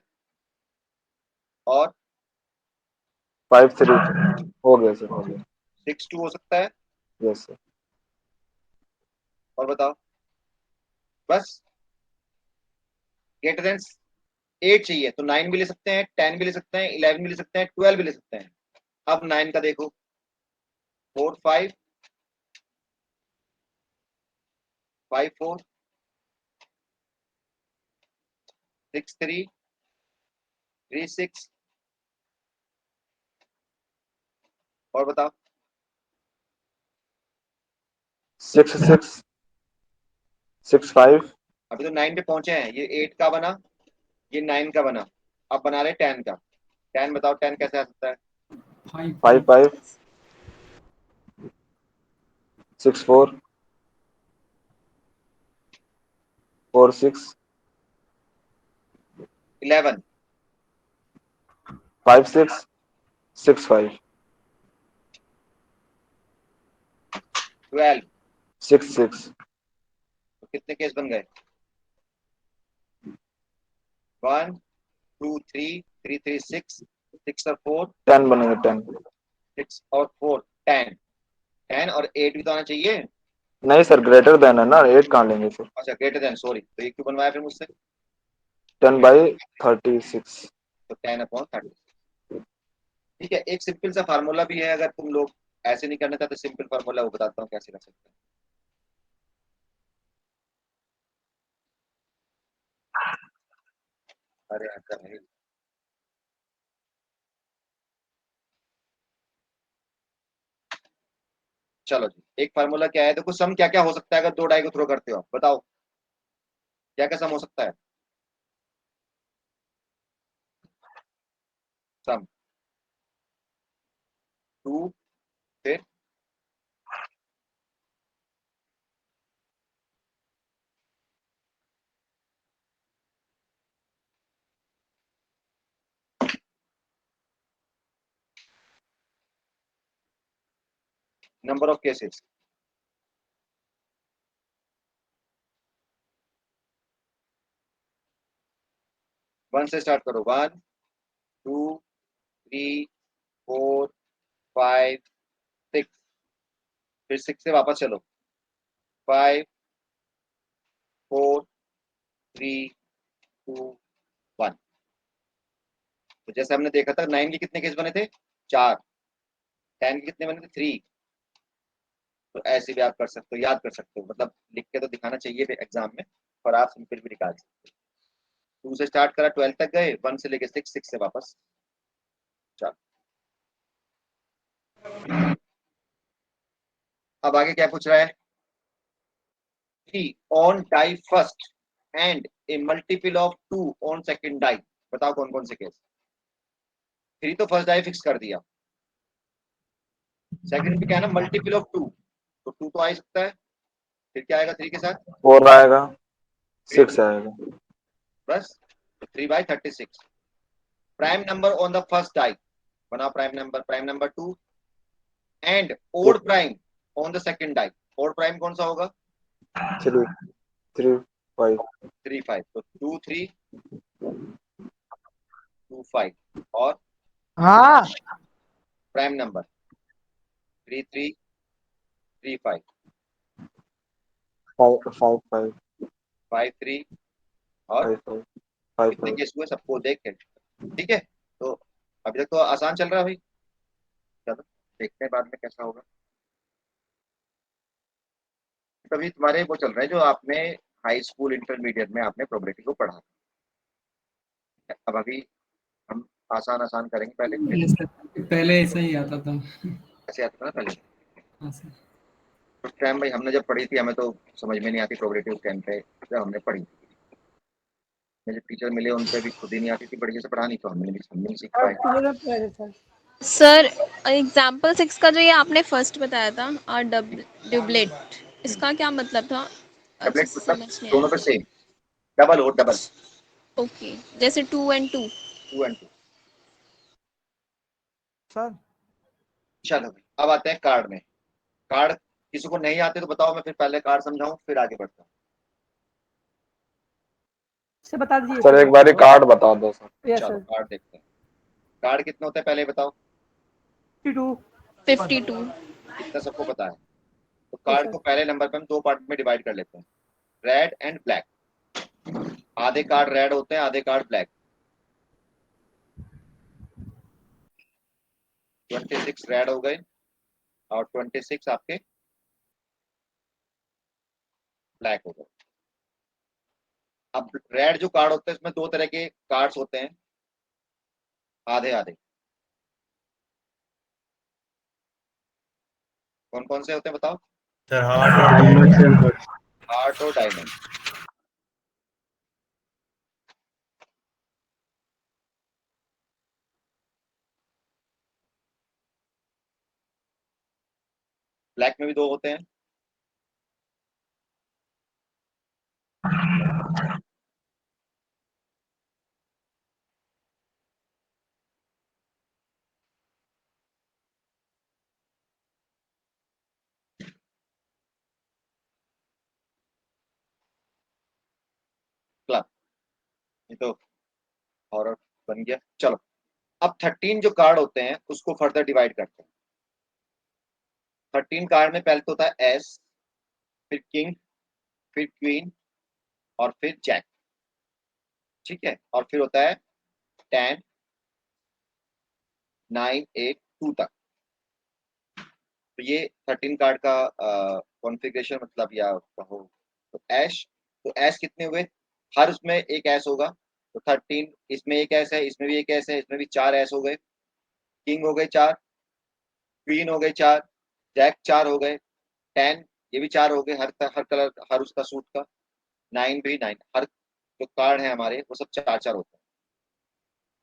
और 5 3 हो गया सर, हो गया 6 2 हो सकता है, यस सर और बताओ। बस ग्रेटर देन 8 चाहिए, तो 9 भी ले सकते हैं, 10 भी ले सकते हैं, 11 भी ले सकते हैं, 12 भी ले सकते हैं। अब 9 का देखो, 4 5 5 4 6 3 3 6। और बताओ। 6 6 6 5 अभी तो 9 पे पहुंचे हैं, ये 8 का बना, ये 9 का बना। अब बना रहे 10 का। 10 बताओ 10 कैसे आ सकता है? 5 5 5 6 4 4 6 11 5 6 6 5 12। 6 6 तो कितने केस बन गए? 1 2 3 3 3 6 6 और 4 10 बनेंगे 10 6 और 4 10। 10 और 8 भी तो आना चाहिए। नहीं सर, ग्रेटर देन है ना, 8 कहाँ लेंगे सर? अच्छा ग्रेटर देन, सॉरी, तो ये क्यों बनवाया फिर मुझसे? 10 by 36 तो 10/30। ठीक है, एक सिंपल सा फार्मूला भी है, अगर तुम लोग ऐसे नहीं करना चाहते सिंपल फार्मूला, वो बताता हूँ कैसे कर सकते हैं। अरे यार, कर रहे हैं। चलो जी, एक फार्मूला क्या है, देखो सम क्या क्या हो सकता है अगर दो डाई को थ्रो करते हो आप। बताओ क्या क्या सम हो सकता है? सम 2 फिर नंबर ऑफ केसेस। वन से स्टार्ट करो। 1 2 3 4 5 6, फिर 6 से वापस चलो। 5 4 3 2 1। तो जैसे हमने देखा था 9 के कितने केस बने थे? 4। 10 के कितने बने थे? 3। तो ऐसे भी आप कर सकते हो, याद कर सकते हो, मतलब लिख के तो दिखाना चाहिए एग्जाम में, पर आप सिंपल भी निकाल सकते हो। 2 से स्टार्ट करा, 12 तक गए, 1 से लेके 6, 6 से वापस। चलो अब आगे क्या पूछ रहा है? 3 on die first and a multiple of 2 on second die. बताओ कौन कौन से केस? 3 तो फर्स्ट डाई फिक्स कर दिया। सेकंड पे क्या है ना, मल्टीपल ऑफ 2, तो 2 तो आ ही सकता है। फिर क्या आएगा 3 के साथ? 4 आएगा, 6 आएगा। बस 3 by 36। Prime number on the first die, बनाओ prime number 2 and odd prime on the second die. Odd prime कौन सा होगा? 3 3 5 3 5, तो 2 3 2 5 और हाँ प्राइम नंबर 3 3 3 5 5 5 5 5 3 और 5 5 कितने 5। केस हुए सबको देख के। ठीक है, तो अभी तक तो आसान चल रहा है भाई। चलो देखते हैं बाद में कैसा होगा। तभी तुम्हारे वो चल रहा है जो आपने हाई स्कूल इंटरमीडिएट में आपने प्रोबेबिलिटी को पढ़ा। अब अभी हम आसान आसान करेंगे पहले, फिर Yes, sir. पहले ऐसा ही आता था। ऐसे आता था ना पहले। हाँ सर। उस टाइम भाई हमने जब पढ़ी थी हमें तो समझ में नहीं आती प्रोबेबिलिटी उस टाइम पे जब हमने पढ़ी थी। मुझे टीचर मिले उनसे भी खुद ही नहीं आती थी बढ़िया से पढ़ानी, तो हमने भी नहीं सीख और पाए। तुम्हें पहले सर सर एग्जाम्पल 6 का जो ये आपने फर्स्ट बताया था और डुबलेट, इसका क्या मतलब था? अच्छे डबलेट से मतलब समझ नहीं दोनों आया। पे सेम, डबल हो डबल। ओके, जैसे 2 and 2। 2 and 2। सर चलो भाई अब आते हैं कार्ड में। कार्ड किसी को नहीं आते तो बताओ, मैं फिर पहले कार्ड समझाऊं फिर आगे बढ़ता हूँ। से बता दीजिए सर एक बारी कार्ड बता दो सर। यस चलो सर। कार्ड देखते हैं। कार्ड कितने होते हैं पहले बताओ? 52। 52। इतना सबको पता है। तो यस कार्ड सर। को पहले नंबर पे हम 2 पार्ट में डिवाइड कर लेते हैं, रेड एंड ब्लैक। आधे कार्ड रेड होते हैं, आधे कार्ड ब्लैक। 26 रेड हो गए और 26 आपके ब्लैक हो गए। अब रेड जो कार्ड होते हैं इसमें 2 तरह के कार्ड्स होते हैं, आधे आधे। कौन कौन से होते हैं बताओ? सर हार्ट और डायमंड। हार्ट और डायमंड। ब्लैक में भी 2 होते हैं। क्लब, ये तो हॉरर बन गया। चलो अब 13 जो कार्ड होते हैं उसको फर्दर डिवाइड करते हैं। 13 कार्ड में पहले तो होता है एस, फिर किंग, फिर क्वीन और फिर जैक। ठीक है, और फिर होता है 10 9 8 2 तक। तो ये 13 कार्ड का कॉन्फ़िगरेशन मतलब या कहो तो ऐश। तो ऐश कितने हुए? हर उसमें एक ऐश होगा। तो 13 इसमें एक ऐश है, इसमें भी एक ऐश है, इसमें भी 4 ऐश हो गए। किंग हो गए 4, क्वीन हो गए 4, जैक 4 हो गए, 10 ये भी 4 हो गए, हर कलर हर उसका सूट का। 9 भी 9, हर जो कार्ड है हमारे वो सब 4 4 होते हैं।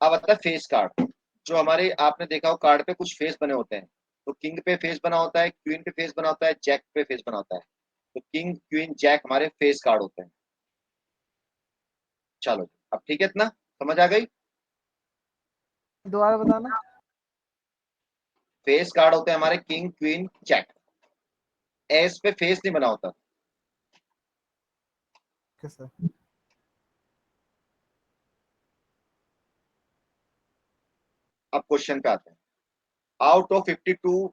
अब आता है फेस कार्ड। जो हमारे आपने देखा हो कार्ड पे कुछ फेस बने होते हैं। तो किंग पे फेस बना होता है, क्वीन पे फेस बना होता है, जैक पे फेस बना होता है। तो किंग क्वीन जैक हमारे फेस कार्ड होते हैं। चलो अब ठीक है, इतना समझ आ गई? दोबारा बताना। फेस कार्ड होते हैं हमारे किंग क्वीन जैक। एस पे फेस नहीं बना होता। Okay sir. अब क्वेश्चन पे आते हैं। आउट ऑफ 52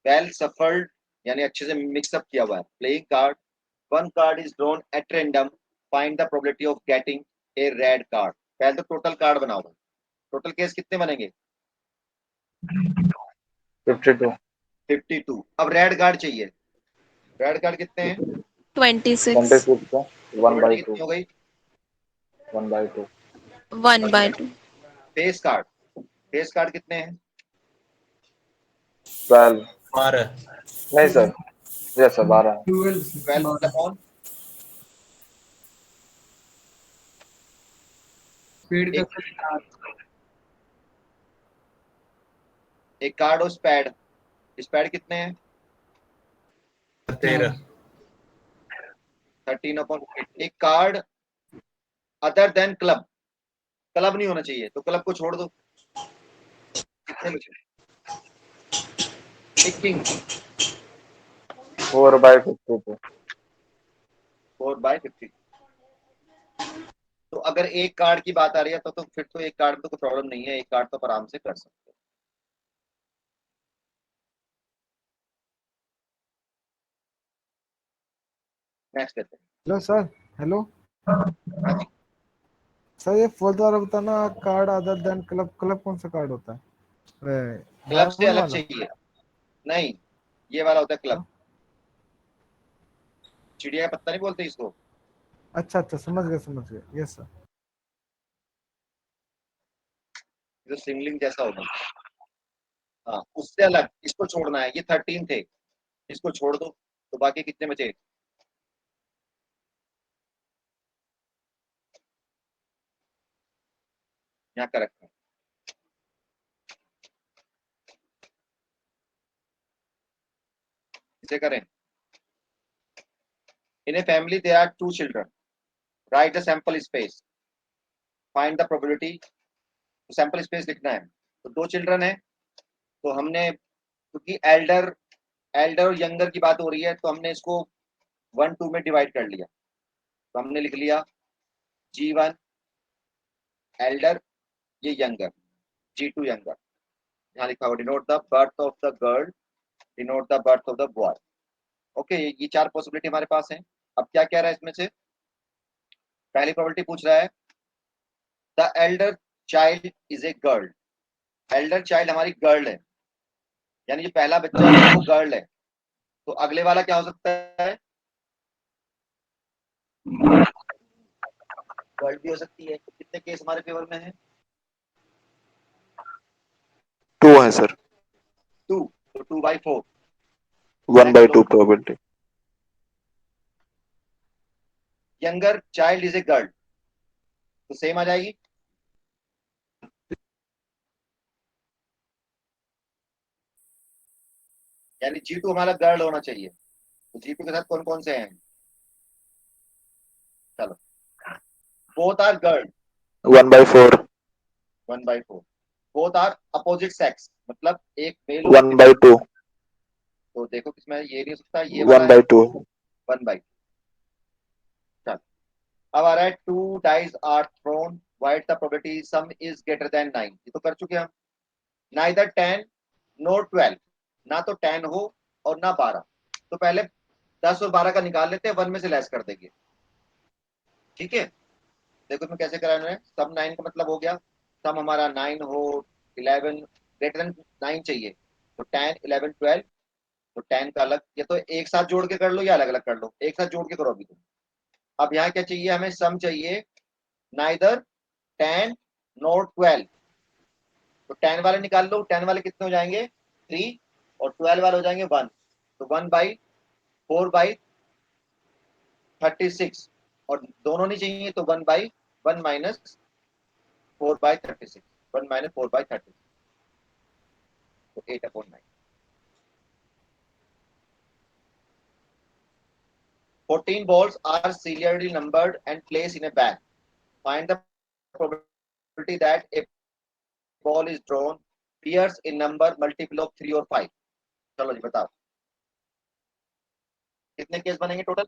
वेल सफल्ड यानी अच्छे से मिक्सअप किया हुआ है playing card, one card is drawn at random, find the probability of getting a red card. पहले तो टोटल कार्ड बनाओ, टोटल केस कितने बनेंगे? 52। 52। अब रेड कार्ड चाहिए, रेड कार्ड कितने हैं? 26 26 का 1 by प्रोबेबिलिटी 2। कितनी हो गई? 1 by 2। 1/2 face card, face card कितने हैं? 12 12 नहीं सर, यस सर 12 है। 12 अपॉन स्पीड का एक, सर एक कार्ड और स्पैड, स्पैड कितने हैं? 13 13 अपॉन। एक card other than club, club नहीं होना चाहिए तो क्लब को छोड़ दो, कितने बचे? एक किंग, 4 by 52। 4/50। तो अगर एक कार्ड की बात आ रही है तो फिर तो एक कार्ड में तो कोई प्रॉब्लम नहीं है, एक कार्ड तो आराम से कर सकते हो। नेक्स्ट लेते हैं। Hello sir. हेलो हाँ जी, सर, ये फोर्थ वाला बताना, card other than club, club कौन सा कार्ड होता है? क्लब से डायमंड अलग वाला? चाहिए, नहीं ये वाला होता है क्लब। हाँ? चिड़िया का पत्ता नहीं बोलते इसको, अच्छा अच्छा, समझ गए समझ गए, यस सर। जो सिंगलिंग जैसा होगा। हाँ उससे अलग इसको छोड़ना है, ये 13 थे, इसको छोड़ दो तो बाकी कितने बचे? यहाँ का रखा, इसे करें। In a family there are 2 children, write the sample space, find the probability. तो सैंपल स्पेस लिखना है, तो 2 चिल्ड्रन है तो हमने, क्योंकि एल्डर एल्डर और यंगर की बात हो रही है तो हमने इसको 1 2 में डिवाइड कर लिया, तो हमने लिख लिया G1 एल्डर, ये यंगर, G2 यंगर। यहाँ लिखा हुआ denote the birth of the girl, denote the birth of the boy. Okay, ये 4 पॉसिबिलिटी हमारे पास है। अब क्या कह रहा है इसमें से? पहली प्रोबेबिलिटी पूछ रहा है the Elder child is a girl, Elder child हमारी गर्ल है, यानी जो पहला बच्चा है वो गर्ल है, तो अगले वाला क्या हो सकता है? गर्ल भी हो सकती है। तो कितने केस हमारे फेवर में है? 2 है सर। 2, तो 2/4। 1 by 2 probability. Younger child is a girl, तो सेम आ जाएगी। यानी G2 हमारा गर्ल होना चाहिए, तो G2 के साथ कौन कौन से हैं? चलो, both are girl, 1 by 4। 1/4। Both are opposite sex, मतलब एक मेल 1 by 2। तो देखो किसमें है? ये नहीं हो सकता, ये वाला 1 है। by 2। 1/2। चलो, अब आ रहा है 2 dice are thrown, white the probability sum is greater than 9। ये तो कर चुके हम। नाइदर 10 नॉर 12, ना तो 10 हो और ना 12। तो पहले 10 और 12 का निकाल लेते हैं, 1 में से लेस कर देंगे। ठीक है, देखो इसमें कैसे कराना है। सम 9 का मतलब हो गया, सम हमारा 9 हो, 11 ग्रेटर देन 9 चाहिए, तो 10 11 12। तो 10 का अलग, या तो एक साथ जोड़ के कर लो या अलग अलग कर लो, एक साथ जोड़ के करो अभी तुम। अब यहाँ क्या चाहिए हमें? सम चाहिए, नाइदर 10 नॉर 12। तो 10 वाले निकाल लो, 10 वाले कितने हो जाएंगे? 3, और 12 वाले हो जाएंगे 1। तो 1/4/36, और दोनों नहीं चाहिए तो 1/1 माइनस 4/36, 1 माइनस 4/36, तो 8/9। 14 balls are serially numbered and placed in a bag. Find the probability that a ball is drawn pairs in number multiple of 3 or 5. चलो जी बताओ। कितने केस बनेंगे टोटल?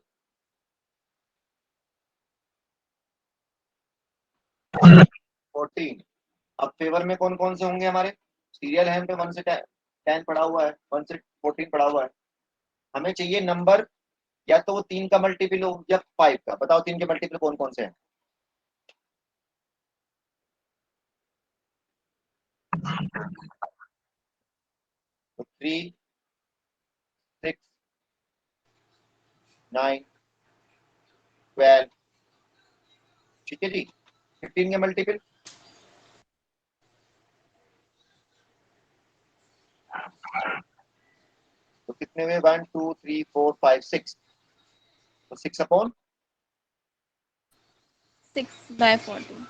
14। अब फेवर में कौन कौन से होंगे हमारे? सीरियल है पे 1 से 10 पड़ा हुआ है, 1 से 14 पड़ा हुआ है। हमें चाहिए नंबर या तो वो 3 का मल्टीपल हो या 5 का। बताओ 3 के मल्टीपल कौन कौन से हैं? तो 3, 6, 9, 12, ठीक है जी। 15 के मल्टीपल तो कितने हुए? 1 2 3 4 5 6। तो 6 upon 6/14।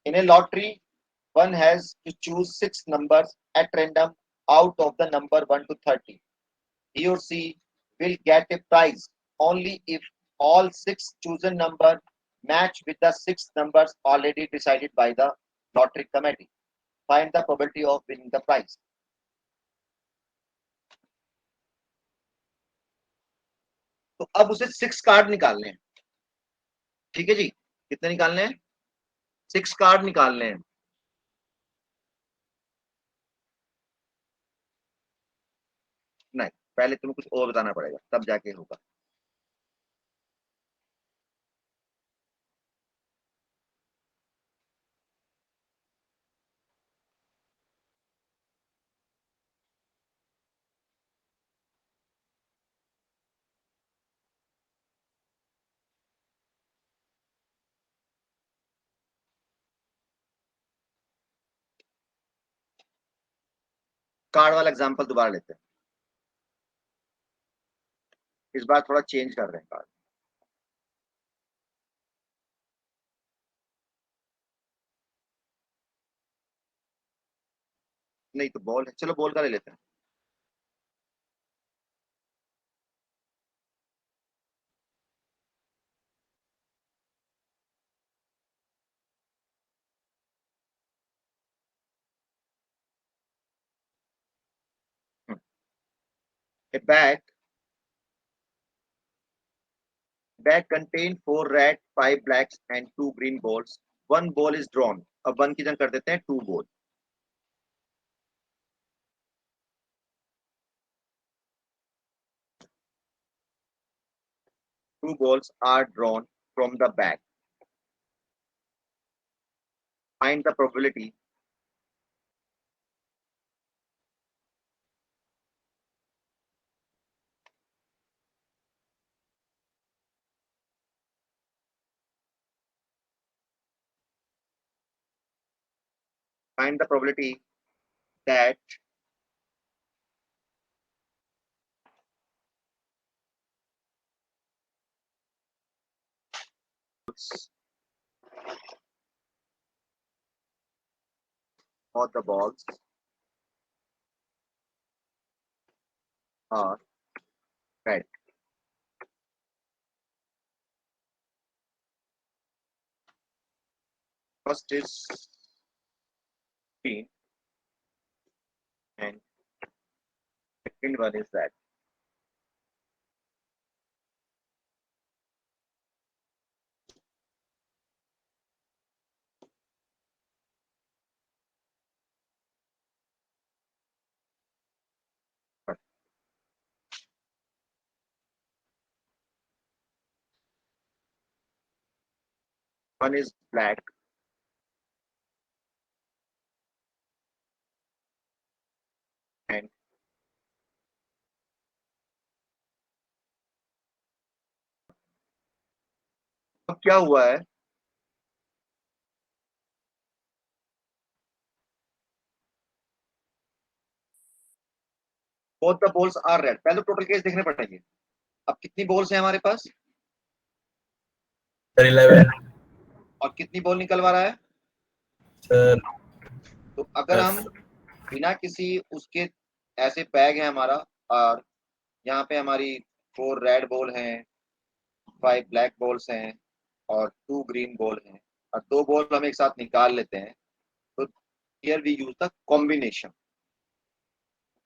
in a lottery one has to choose 6 numbers at random out of the number 1 to 30. He or she will get a prize only if all 6 chosen numbers match with the 6 numbers already decided by the lottery committee. Find the probability of winning the prize. तो अब उसे 6 कार्ड निकालने हैं, ठीक है जी। कितने निकालने हैं? 6 कार्ड निकालने हैं। नहीं, पहले तुम्हें कुछ और बताना पड़ेगा, तब जाके होगा। कार्ड वाला एग्जांपल दोबारा लेते हैं, इस बार थोड़ा चेंज कर रहे हैं कार्ड। नहीं तो बॉल है, चलो बॉल का ले लेते हैं। A bag contain 4 red, 5 blacks and 2 green balls. One ball is drawn. अब 1 की जगह कर देते हैं 2 ball. Two balls are drawn from the bag. Find the probability find the probability that or the balls are red. First is green and second one is red. One is black and अब क्या हुआ है? Both the balls are red. पहले टोटल केस देखने पड़ेंगे। अब कितनी बॉल्स हैं हमारे पास? सर 11 और कितनी बॉल निकलवा रहा है? सर। तो अगर हम बिना किसी उसके ऐसे बैग है हमारा और यहाँ पे हमारी 4 रेड बॉल हैं, 5 ब्लैक बॉल्स हैं और 2 ग्रीन बॉल हैं और 2 बॉल हम एक साथ निकाल लेते हैं, तो here we use the combination.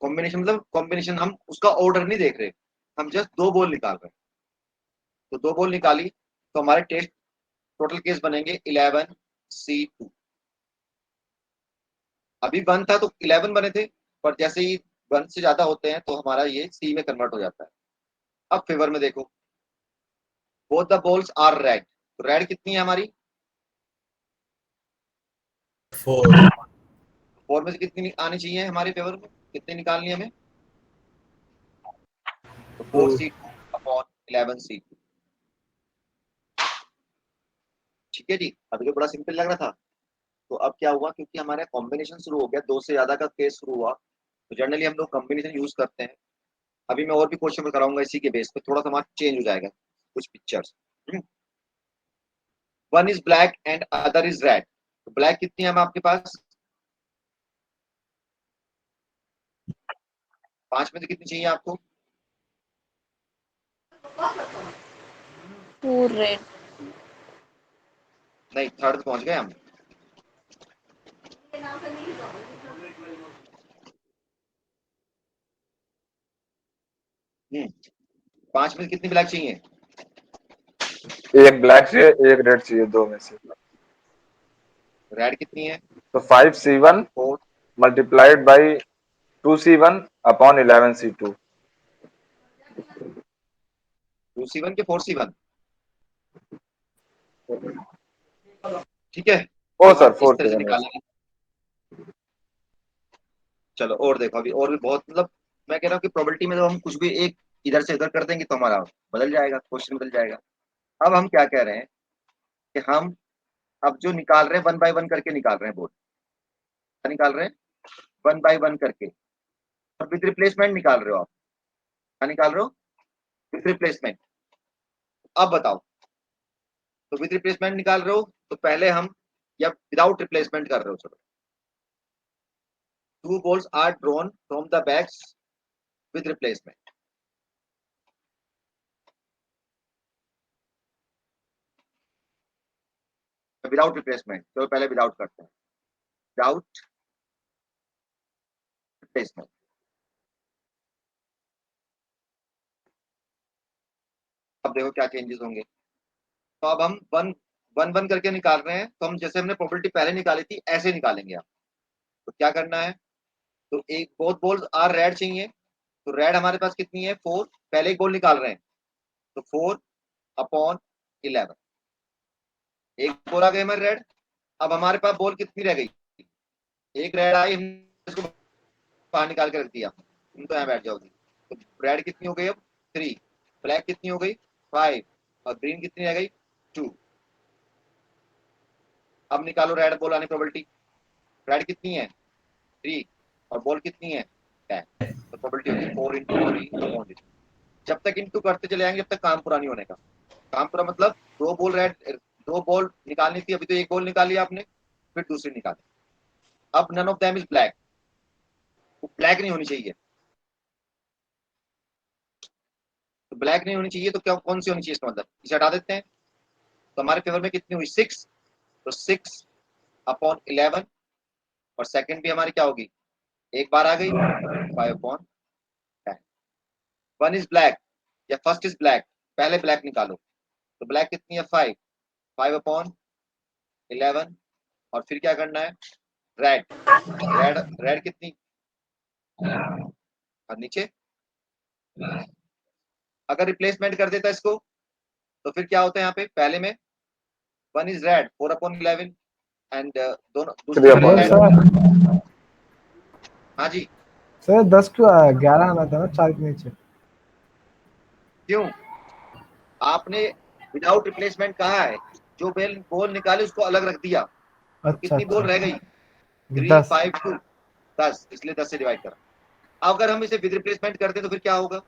Combination मतलब कॉम्बिनेशन, हम उसका ऑर्डर नहीं देख रहे, हम जस्ट दो बॉल निकाल रहे हैं। तो दो बॉल निकाली तो हमारे टेस्ट टोटल केस बनेंगे 11C2। अभी 1 था तो 11 बने थे, पर जैसे ही 1 से ज्यादा होते हैं तो हमारा ये सी में कन्वर्ट हो जाता है। अब फेवर में देखो, both the balls are red, तो रेड कितनी है हमारी? 4। 4 में से कितनी आनी चाहिए हमारे फेवर में, कितनी निकालनी है हमें? तो 4C2 अपॉन 11C2। ठीक है जी, अभी तो बड़ा सिंपल लग रहा था। तो अब क्या हुआ, क्योंकि हमारा कॉम्बिनेशन शुरू हो गया, 2 से ज्यादा का केस शुरू हुआ, तो जनरली हम लोग कॉम्बिनेशन यूज करते हैं। अभी मैं और भी क्वेश्चन कराऊंगा इसी के बेस पे, थोड़ा सा हमारा चेंज हो जाएगा कुछ pictures. One is black and other is red, तो ब्लैक कितनी है हम आपके पास? 5 में से कितनी चाहिए आपको? 4 रेड। नहीं, थर्ड पहुंच गए हम। हम्म 5 में से कितनी ब्लैक चाहिए? एक ब्लैक चाहिए, एक रेड चाहिए, दो में से। रेड कितनी है? तो 5C1 4। Multiplied by 2C1 upon 11C2। 2C1 के 4C1। ठीक है, ओ तो सर हम इस तरह से 4C1 है। निकालेंगे। चलो और देखो, अभी और भी बहुत, मतलब मैं कह रहा हूँ कि प्रोबेबिलिटी में तो हम कुछ भी एक इधर से इधर कर देंगे तो हमारा बदल जाएगा, क्वेश्चन बदल जाएगा। अब हम क्या कह रहे हैं कि हम अब जो निकाल रहे हैं 1 बाय 1 करके निकाल रहे हैं बोर्ड, क्या निकाल रहे हैं? 1 बाय 1 करके, और विद रिप्लेसमेंट निकाल रहे हो आप। क्या निकाल रहे हो? With replacement. अब बताओ, तो विद रिप्लेसमेंट निकाल रहे हो तो पहले हम, या विदाउट रिप्लेसमेंट कर रहे हो? चलो, 2 balls are drawn from the bags with replacement। Without replacement, चलो पहले विदाउट करते हैं, विदाउट रिप्लेसमेंट। अब देखो क्या चेंजेस होंगे। तो अब हम 1 1 1 करके निकाल रहे हैं, तो हम जैसे हमने प्रोबेबिलिटी पहले निकाली थी ऐसे निकालेंगे आप। तो क्या करना है, तो एक बोथ बॉल्स आर रेड चाहिए, तो रेड हमारे पास कितनी है? 4। पहले एक बॉल निकाल रहे हैं, तो 4 अपॉन 11। एक बॉल आ गई हमारी रेड। अब हमारे पास बॉल कितनी रह गई? एक रेड आई, हमने इसको बाहर निकाल के रख दिया, तुम तो यहाँ बैठ जाओगी। तो रेड कितनी हो गई अब? 3। ब्लैक कितनी हो गई? 5। और ग्रीन कितनी रह गई? 2। अब निकालो रेड बॉल आने प्रोबेबिलिटी। रेड कितनी है? 3। और बॉल कितनी है? 10। तो प्रोबेबिलिटी होगी 4 इंटू 3। जब तक इंटू करते चले जाएंगे जब तक काम पूरा नहीं होने का। काम पूरा मतलब दो बॉल रेड, दो बॉल निकालनी थी, अभी तो एक बॉल निकाली आपने, फिर दूसरी निकाली। अब none of them is black, वो ब्लैक नहीं होनी चाहिए। तो ब्लैक नहीं होनी चाहिए तो क्या, कौन सी होनी चाहिए इसका मतलब? इसे हटा देते हैं, तो हमारे फेवर में कितनी हुई? 6। तो 6 अपॉन 11, और सेकंड भी हमारी क्या होगी? एक बार आ गई, 5 अपॉन 10। 1 इज ब्लैक या फर्स्ट इज ब्लैक, पहले ब्लैक निकालो। तो ब्लैक कितनी है? 5। 5 अपॉन 11, और फिर क्या करना है? रेड। रेड रेड कितनी? और नीचे अगर रिप्लेसमेंट कर देता इसको तो फिर क्या होता है? यहाँ पे पहले में 1 इज रेड, 4 अपॉन 11, एंड दोनों 3 दूसरी अपॉन रेड। सर हाँ जी, सर 10 क्यों आया? 11 आना था ना 4 के नीचे। क्यों? आपने विदाउट रिप्लेसमेंट कहा है, जो बॉल निकाली उसको अलग रख दिया, तो अच्छा कितनी बॉल रह अच्छा गई? 3 10। 5 2 10, इसलिए 10 से डिवाइड करा। अगर हम इसे विद रिप्लेसमेंट करते तो फिर क्या होगा?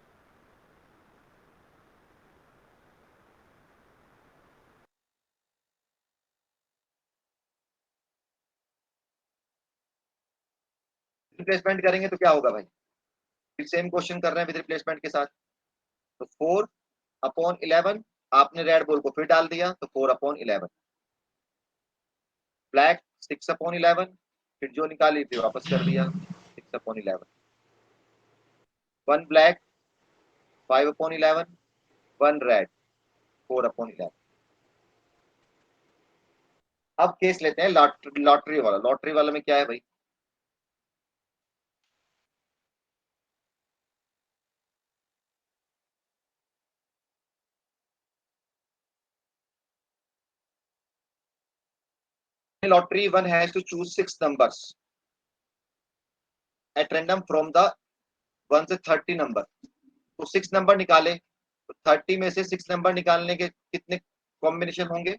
रिप्लेसमेंट करेंगे तो क्या होगा भाई? फिर सेम क्वेश्चन कर रहे हैं विद रिप्लेसमेंट के साथ। तो 4 अपॉन 11, आपने रेड बॉल को फिर डाल दिया, तो 4 अपॉन 11। ब्लैक 6 अपॉन 11, फिर जो निकाली फिर वापस कर दिया 6/11। 1 ब्लैक 5/11, 1 रेड 4/11। अब केस लेते हैं लॉटरी वाला। लॉटरी वाला में क्या है भाई, lottery one has to choose 6 numbers at random from the 1 से 30 नंबर। तो 6 नंबर निकाले, तो 30 में से 6 नंबर निकालने के कितने कॉम्बिनेशन होंगे,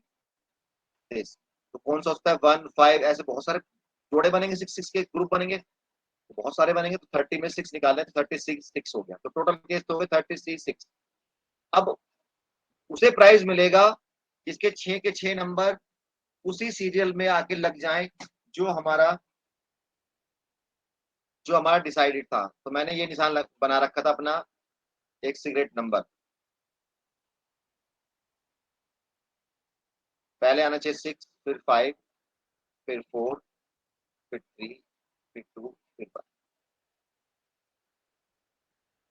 तो कौन सा होता है 1 5, ऐसे बहुत सारे जोड़े बनेंगे, 6 के ग्रुप बनेंगे, तो बहुत सारे बनेंगे। तो 30 में 6 निकाले तो 36 हो गया, तो टोटल केस तो हो गए 36। अब उसे प्राइज मिलेगा जिसके 6 के 6 नंबर उसी सीरियल में आके लग जाएं जो हमारा डिसाइडेड था। तो मैंने ये निशान बना रखा था अपना एक सिगरेट नंबर, पहले आना चाहिए 6, फिर 5, फिर 4, फिर 3, फिर 2, फिर 1।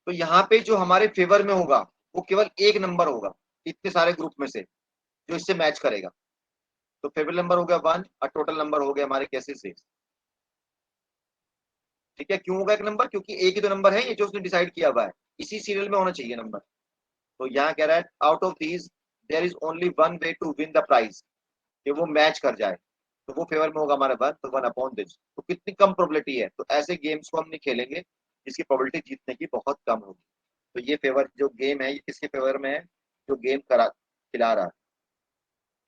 तो यहाँ पे जो हमारे फेवर में होगा वो केवल एक नंबर होगा इतने सारे ग्रुप में से जो इससे मैच करेगा। तो फेवर नंबर हो गया 1 और टोटल नंबर हो गया हमारे कैसे 6। ठीक है, क्यों होगा एक नंबर, क्योंकि एक ही तो नंबर है ये जो उसने डिसाइड किया हुआ है, इसी सीरियल में होना चाहिए नंबर। तो यहाँ कह रहा है out of these there is only one way to win the prize, कि वो मैच कर जाए। तो वो फेवर में होगा हमारा 1, तो 1/this। तो कितनी कम प्रोबेबिलिटी है, तो ऐसे गेम्स को हम नहीं खेलेंगे जिसकी प्रोबेबिलिटी जीतने की बहुत कम होगी। तो ये फेवर जो गेम है ये किसके फेवर में है, जो गेम खिला रहा है।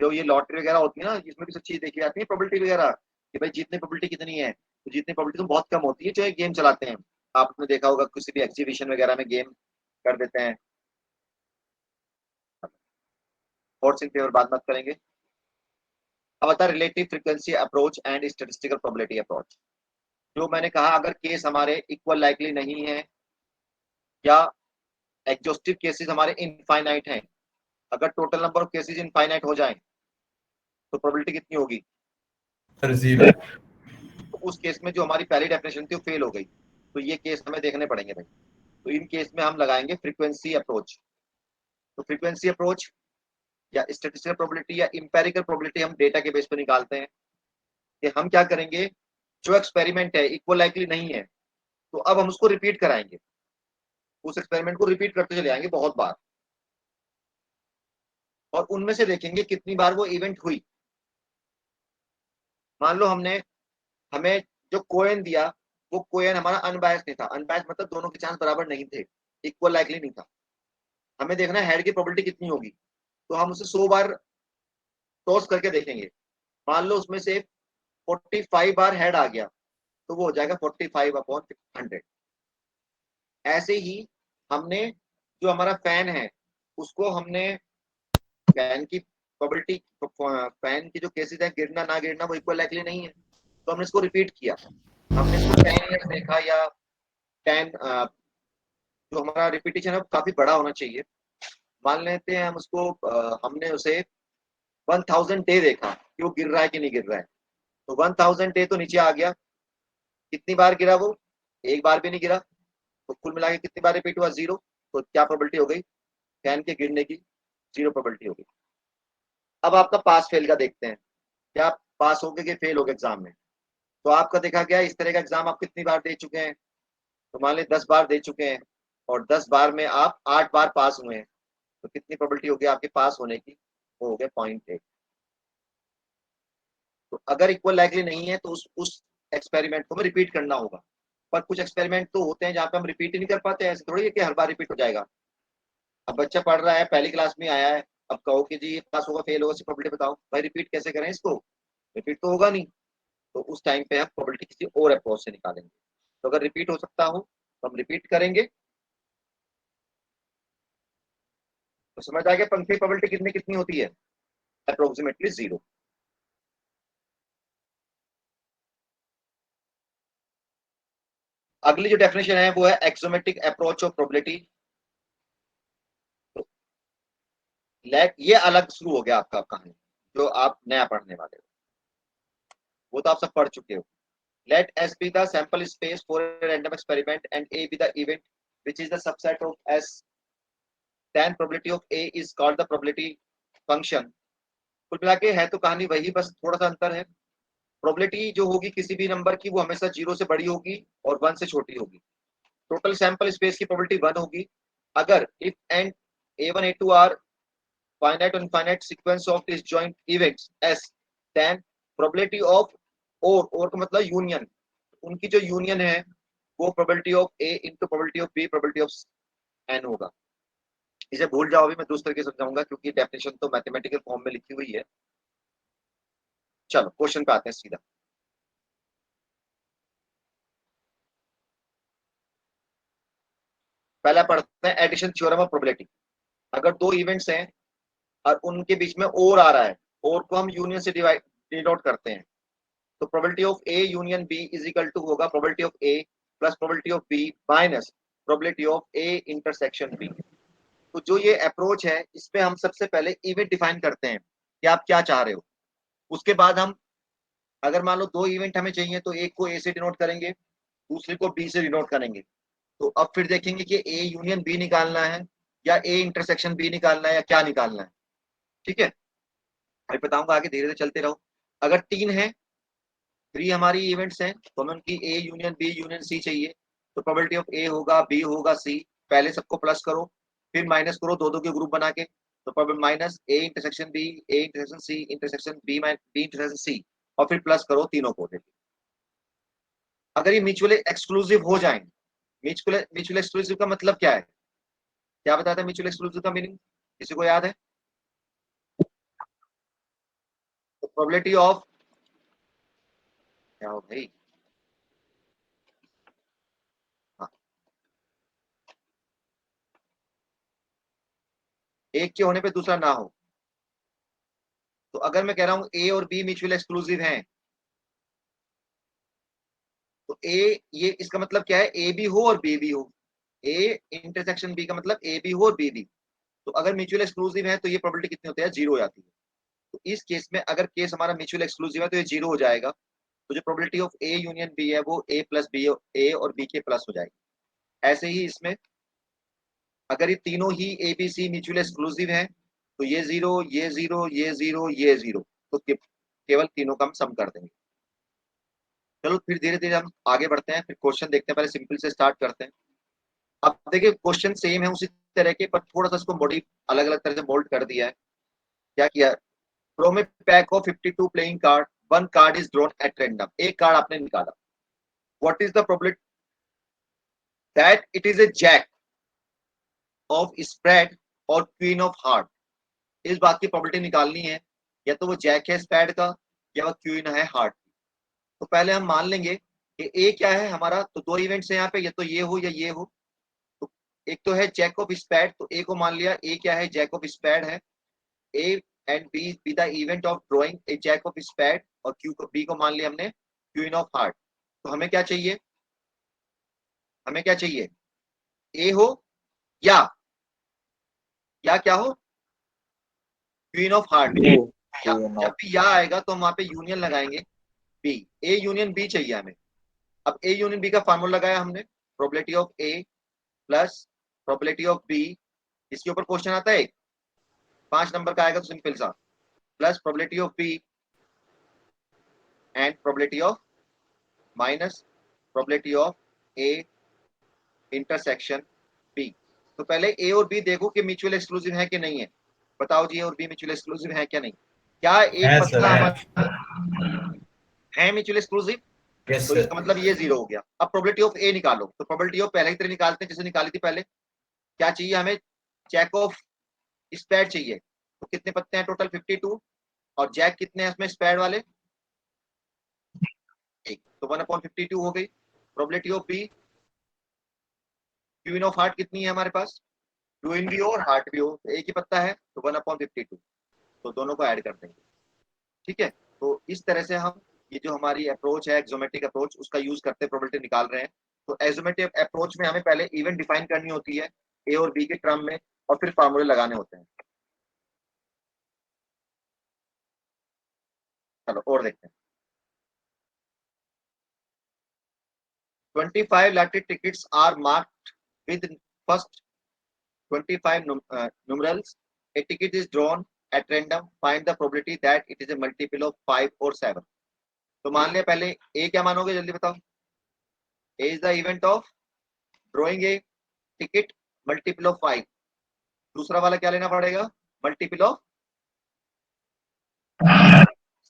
जो ये लॉटरी वगैरह होती है ना, इसमें भी सब चीज देखी जाती है प्रोबेबिलिटी वगैरह, कि भाई जीतने प्रोबेबिलिटी कितनी है, तो जीतने प्रोबेबिलिटी तो बहुत कम होती है जो ये गेम चलाते हैं। आपने देखा होगा किसी भी एग्जीबिशन वगैरह में गेम कर देते हैं। और सिंह फेवर बात मत करेंगे। अब आता है relative frequency approach and statistical probability approach. जो मैंने कहा अगर केस हमारे इक्वल लाइकली नहीं है या एग्जॉस्टिव केसेस हमारे इनफाइनाइट हैं, अगर total number of cases infinite हो जाएं तो प्रोबेबिलिटी कितनी होगी, सर 0। तो उस केस में जो हमारी पहली डेफिनेशन थी वो फेल हो गई। तो ये केस हमें देखने पड़ेंगे भाई। तो इन केस में हम लगाएंगे फ्रीक्वेंसी अप्रोच। तो फ्रीक्वेंसी अप्रोच या स्टैटिस्टिकल प्रोबेबिलिटी या इंपेरिकल प्रोबेबिलिटी हम डेटा के बेस पर निकालते हैं कि हम क्या करेंगे, जो एक्सपेरिमेंट है इक्वल लाइकली नहीं है तो अब हम उसको रिपीट कराएंगे, उस एक्सपेरिमेंट को रिपीट करते चले जाएंगे बहुत बार, और उनमें से देखेंगे कितनी बार वो इवेंट हुई। मान लो हमें जो कोएन दिया वो कोएन हमारा अनबायस नहीं था। अनबायस मतलब दोनों के चांस बराबर नहीं थे, इक्वल लाइकली नहीं था। हमें देखना है हेड की प्रोबेबिलिटी कितनी होगी, तो हम उसे 100 बार टॉस करके देखेंगे। मान लो उसमें से 45 बार हेड आ गया तो वो हो जाएगा 45/100। ऐसे ही हमने जो हमारा फैन है उसको हमने फैन की प्रोबेबिलिटी, फैन की जो केसेस है गिरना ना गिरना वो इक्वल लाइकली नहीं है, तो हमने इसको रिपीट किया। हमने इसको 10 ईयर्स देखा या 10 जो हमारा रिपीटेशन है काफी बड़ा होना चाहिए। मान लेते हैं हम उसको हमने उसे 1000 डे देखा कि वो गिर रहा है कि नहीं गिर रहा है। तो 1000 डे तो नीचे आ गया, कितनी बार गिरा वो, एक बार भी नहीं गिरा, तो कुल मिला के कितनी बार रिपीट हुआ 0। तो क्या प्रोबेबिलिटी हो गई, फैन के गिरने की 0 प्रोबेबिलिटी हो गई। अब आपका पास फेल का देखते हैं, क्या आप पास हो गए कि फेल हो गए एग्जाम में। तो आपका देखा गया इस तरह का एग्जाम आप कितनी बार दे चुके हैं, तो मान लें 10 बार दे चुके हैं और 10 बार में आप 8 बार पास हुए हैं, तो कितनी प्रोबेबिलिटी होगी आपके पास होने की, वो हो गया 0.8। तो अगर इक्वल लाइकली नहीं है तो उस एक्सपेरिमेंट को हमें रिपीट करना होगा। पर कुछ एक्सपेरिमेंट तो होते हैं जहाँ पे हम रिपीट ही नहीं कर पाते, ऐसे थोड़ी है कि हर बार रिपीट हो जाएगा। अब बच्चा पढ़ रहा है पहली क्लास में आया है, अब कहो कि जी पास होगा फेल होगा, प्रोबेबिलिटी बताओ, भाई रिपीट कैसे करें इसको, रिपीट तो होगा नहीं। तो उस टाइम पे हम प्रोबेबिलिटी किसी और अप्रोच से निकालेंगे। तो अगर रिपीट हो सकता हो तो हम रिपीट करेंगे। तो समझ आ गया पंक्ति प्रोबेबिलिटी कितनी कितनी होती है, अप्रोक्सीमेटली 0। अगली जो डेफिनेशन है वो है एक्सोमेट्रिक अप्रोच ऑफ प्रोबेबिलिटी। ये अलग शुरू हो गया आपका कहानी, जो आप नया पढ़ने वाले हो, वो तो आप सब पढ़ चुके हो। Let S be the sample space for a random experiment and A be the event which is the subset of S. Then probability of A is called the probability function. कुल मिला के है तो कहानी वही, बस थोड़ा सा अंतर है। प्रोबेबिलिटी जो होगी किसी भी नंबर की वो हमेशा 0 से बड़ी होगी और 1 से छोटी होगी। टोटल सैंपल स्पेस की प्रोबेबिलिटी 1 होगी। अगर if and A1 A2 are finite or infinite sequence of disjoint events S, then probability of और का मतलब यूनियन, उनकी जो यूनियन है वो probability of A into probability of B probability of N होगा। इसे भूल जाओ, अभी मैं दूसरे तरीके से समझाऊंगा क्योंकि डेफिनेशन तो मैथमेटिकल फॉर्म में लिखी हुई है। चलो क्वेश्चन पे आते हैं सीधा। पहला पढ़ते हैं एडिशन थ्योरम ऑफ प्रोबेबिलिटी। अगर दो इवेंट्स हैं और उनके बीच में और आ रहा है, और को हम यूनियन से डिनोट करते हैं, तो probability of A union B is equal to होगा probability of A plus probability of B minus probability of A intersection B. तो जो ये अप्रोच है इसमें हम सबसे पहले इवेंट डिफाइन करते हैं कि आप क्या चाह रहे हो। उसके बाद हम अगर मान लो दो इवेंट हमें चाहिए तो एक को ए से डिनोट करेंगे, दूसरे को बी से डिनोट करेंगे। तो अब फिर देखेंगे कि ए यूनियन बी निकालना है या ए इंटरसेक्शन बी निकालना है या क्या निकालना है। ठीक है, अभी बताऊंगा आगे, धीरे धीरे चलते रहो। अगर 3 है, 3 हमारी इवेंट्स हैं तो हमें उनकी A union B union C चाहिए, तो प्रोबेबिलिटी ऑफ ए होगा बी होगा सी। पहले सबको प्लस करो फिर माइनस करो दो दो के ग्रुप बना के, तो probability minus A intersection B, A intersection C, intersection B B intersection C, और फिर प्लस करो तीनों को। अगर ये म्यूचुअली एक्सक्लूसिव हो जाए, म्यूचुअल एक्सक्लूसिव का मतलब क्या है, क्या बताया था म्यूचुअल एक्सक्लूसिव का मीनिंग, किसी को याद है? तो प्रोबेबिलिटी ऑफ क्या हो भाई, हाँ, एक के होने पे दूसरा ना हो। तो अगर मैं कह रहा हूं ए और बी म्यूचुअल एक्सक्लूसिव हैं, तो ए, ये इसका मतलब क्या है, ए भी हो और बी भी हो। ए इंटरसेक्शन बी का मतलब ए भी हो और बी भी। तो अगर म्यूचुअल एक्सक्लूसिव है तो ये प्रोबेबिलिटी कितनी होती है, 0 हो जाती है। तो इस केस में अगर केस हमारा म्यूचुअल एक्सक्लूसिव है तो ये 0 हो जाएगा। तो जो probability of A union B है वो ए प्लस बी, ए और बी के प्लस हो जाएगी। ऐसे ही इसमें अगर ये तीनों ही A B C mutual exclusive हैं तो ये 0 ये 0 ये 0 ये 0, तो केवल तीनों का हम सम कर देंगे। चलो फिर धीरे धीरे हम आगे बढ़ते हैं, फिर क्वेश्चन देखते हैं। पहले सिंपल से स्टार्ट करते हैं। अब देखिए क्वेश्चन सेम है उसी तरह के, पर थोड़ा सा इसको बॉडी अलग अलग तरह से मोल्ड कर दिया है। क्या किया, from a pack of 52 playing card one card is drawn at random. एक कार्ड आपने निकाला, what is the probability that it is a jack of spade और क्वीन ऑफ हार्ट। इस बात की प्रोबेबिलिटी निकालनी है, या तो वो जैक है स्पैड का या वो क्वीन है हार्ट की। तो पहले हम मान लेंगे कि ए क्या है हमारा, तो दो इवेंट्स हैं यहाँ पे, या तो ये हो या ये हो। तो एक तो है जैक ऑफ स्पैड, तो ए को मान लिया, ए क्या है, जैक ऑफ स्पैड है। A and B B the event of drawing a jack of spade, और क्यू को, बी को मान लिया हमने क्वीन ऑफ हार्ट। तो हमें क्या चाहिए, हमें क्या चाहिए, ए हो या क्या हो, क्वीन ऑफ हार्ट। जब भी या आएगा तो हम वहां पे यूनियन लगाएंगे बी, ए यूनियन बी चाहिए हमें। अब ए यूनियन बी का फार्मूला लगाया हमने, probability of A plus probability of B. इसके ऊपर क्वेश्चन आता है 5 नंबर का आएगा तो सिंपल सा, plus probability of B and probability of minus probability of A intersection B. तो पहले ए और बी देखो कि म्यूचुअल एक्सक्लूसिव है कि नहीं है। बताओ जी, ए और बी म्यूचुअल एक्सक्लूसिव है क्या नहीं, क्या एक मसला हमारा है म्यूचुअल एक्सक्लूसिव, यस तो सर। इसका मतलब ये 0 हो गया। अब प्रोबेबिलिटी ऑफ ए निकालो, तो प्रोबेबिलिटी ऑफ पहले की तरह निकालते हैं जैसे निकाली थी पहले। क्या चाहिए हमें, जैक ऑफ स्पैड चाहिए। तो कितने पत्ते हैं टोटल, 52, और जैक कितने हैं इसमें स्पैड वाले, एक, तो 1/52 हो गई। Probability of B, queen of heart कितनी है हमारे पास, क्वीन भी हो और हार्ट भी हो, तो एक ही पत्ता है तो 1/52, तो दोनों को ऐड कर देंगे। ठीक है, तो इस तरह से हम ये जो हमारी अप्रोच है एक्सोमेट्रिक अप्रोच, उसका यूज करते प्रोबेबिलिटी निकाल रहे हैं। तो एक्सोमेट्रिक अप्रोच में हमें पहले इवेंट डिफाइन करनी होती है ए और बी के टर्म में, और फिर फार्मूले लगाने होते हैं। चलो और देखते हैं। 25 lottery tickets are marked with first 25 numerals. A ticket is drawn at random. Find the probability that it is a multiple of 5 or 7. तो मान लिया पहले ए क्या मानोगे, जल्दी बताओ. A is the event of drawing a ticket multiple of 5. दूसरा वाला क्या लेना पड़ेगा, मल्टीपल ऑफ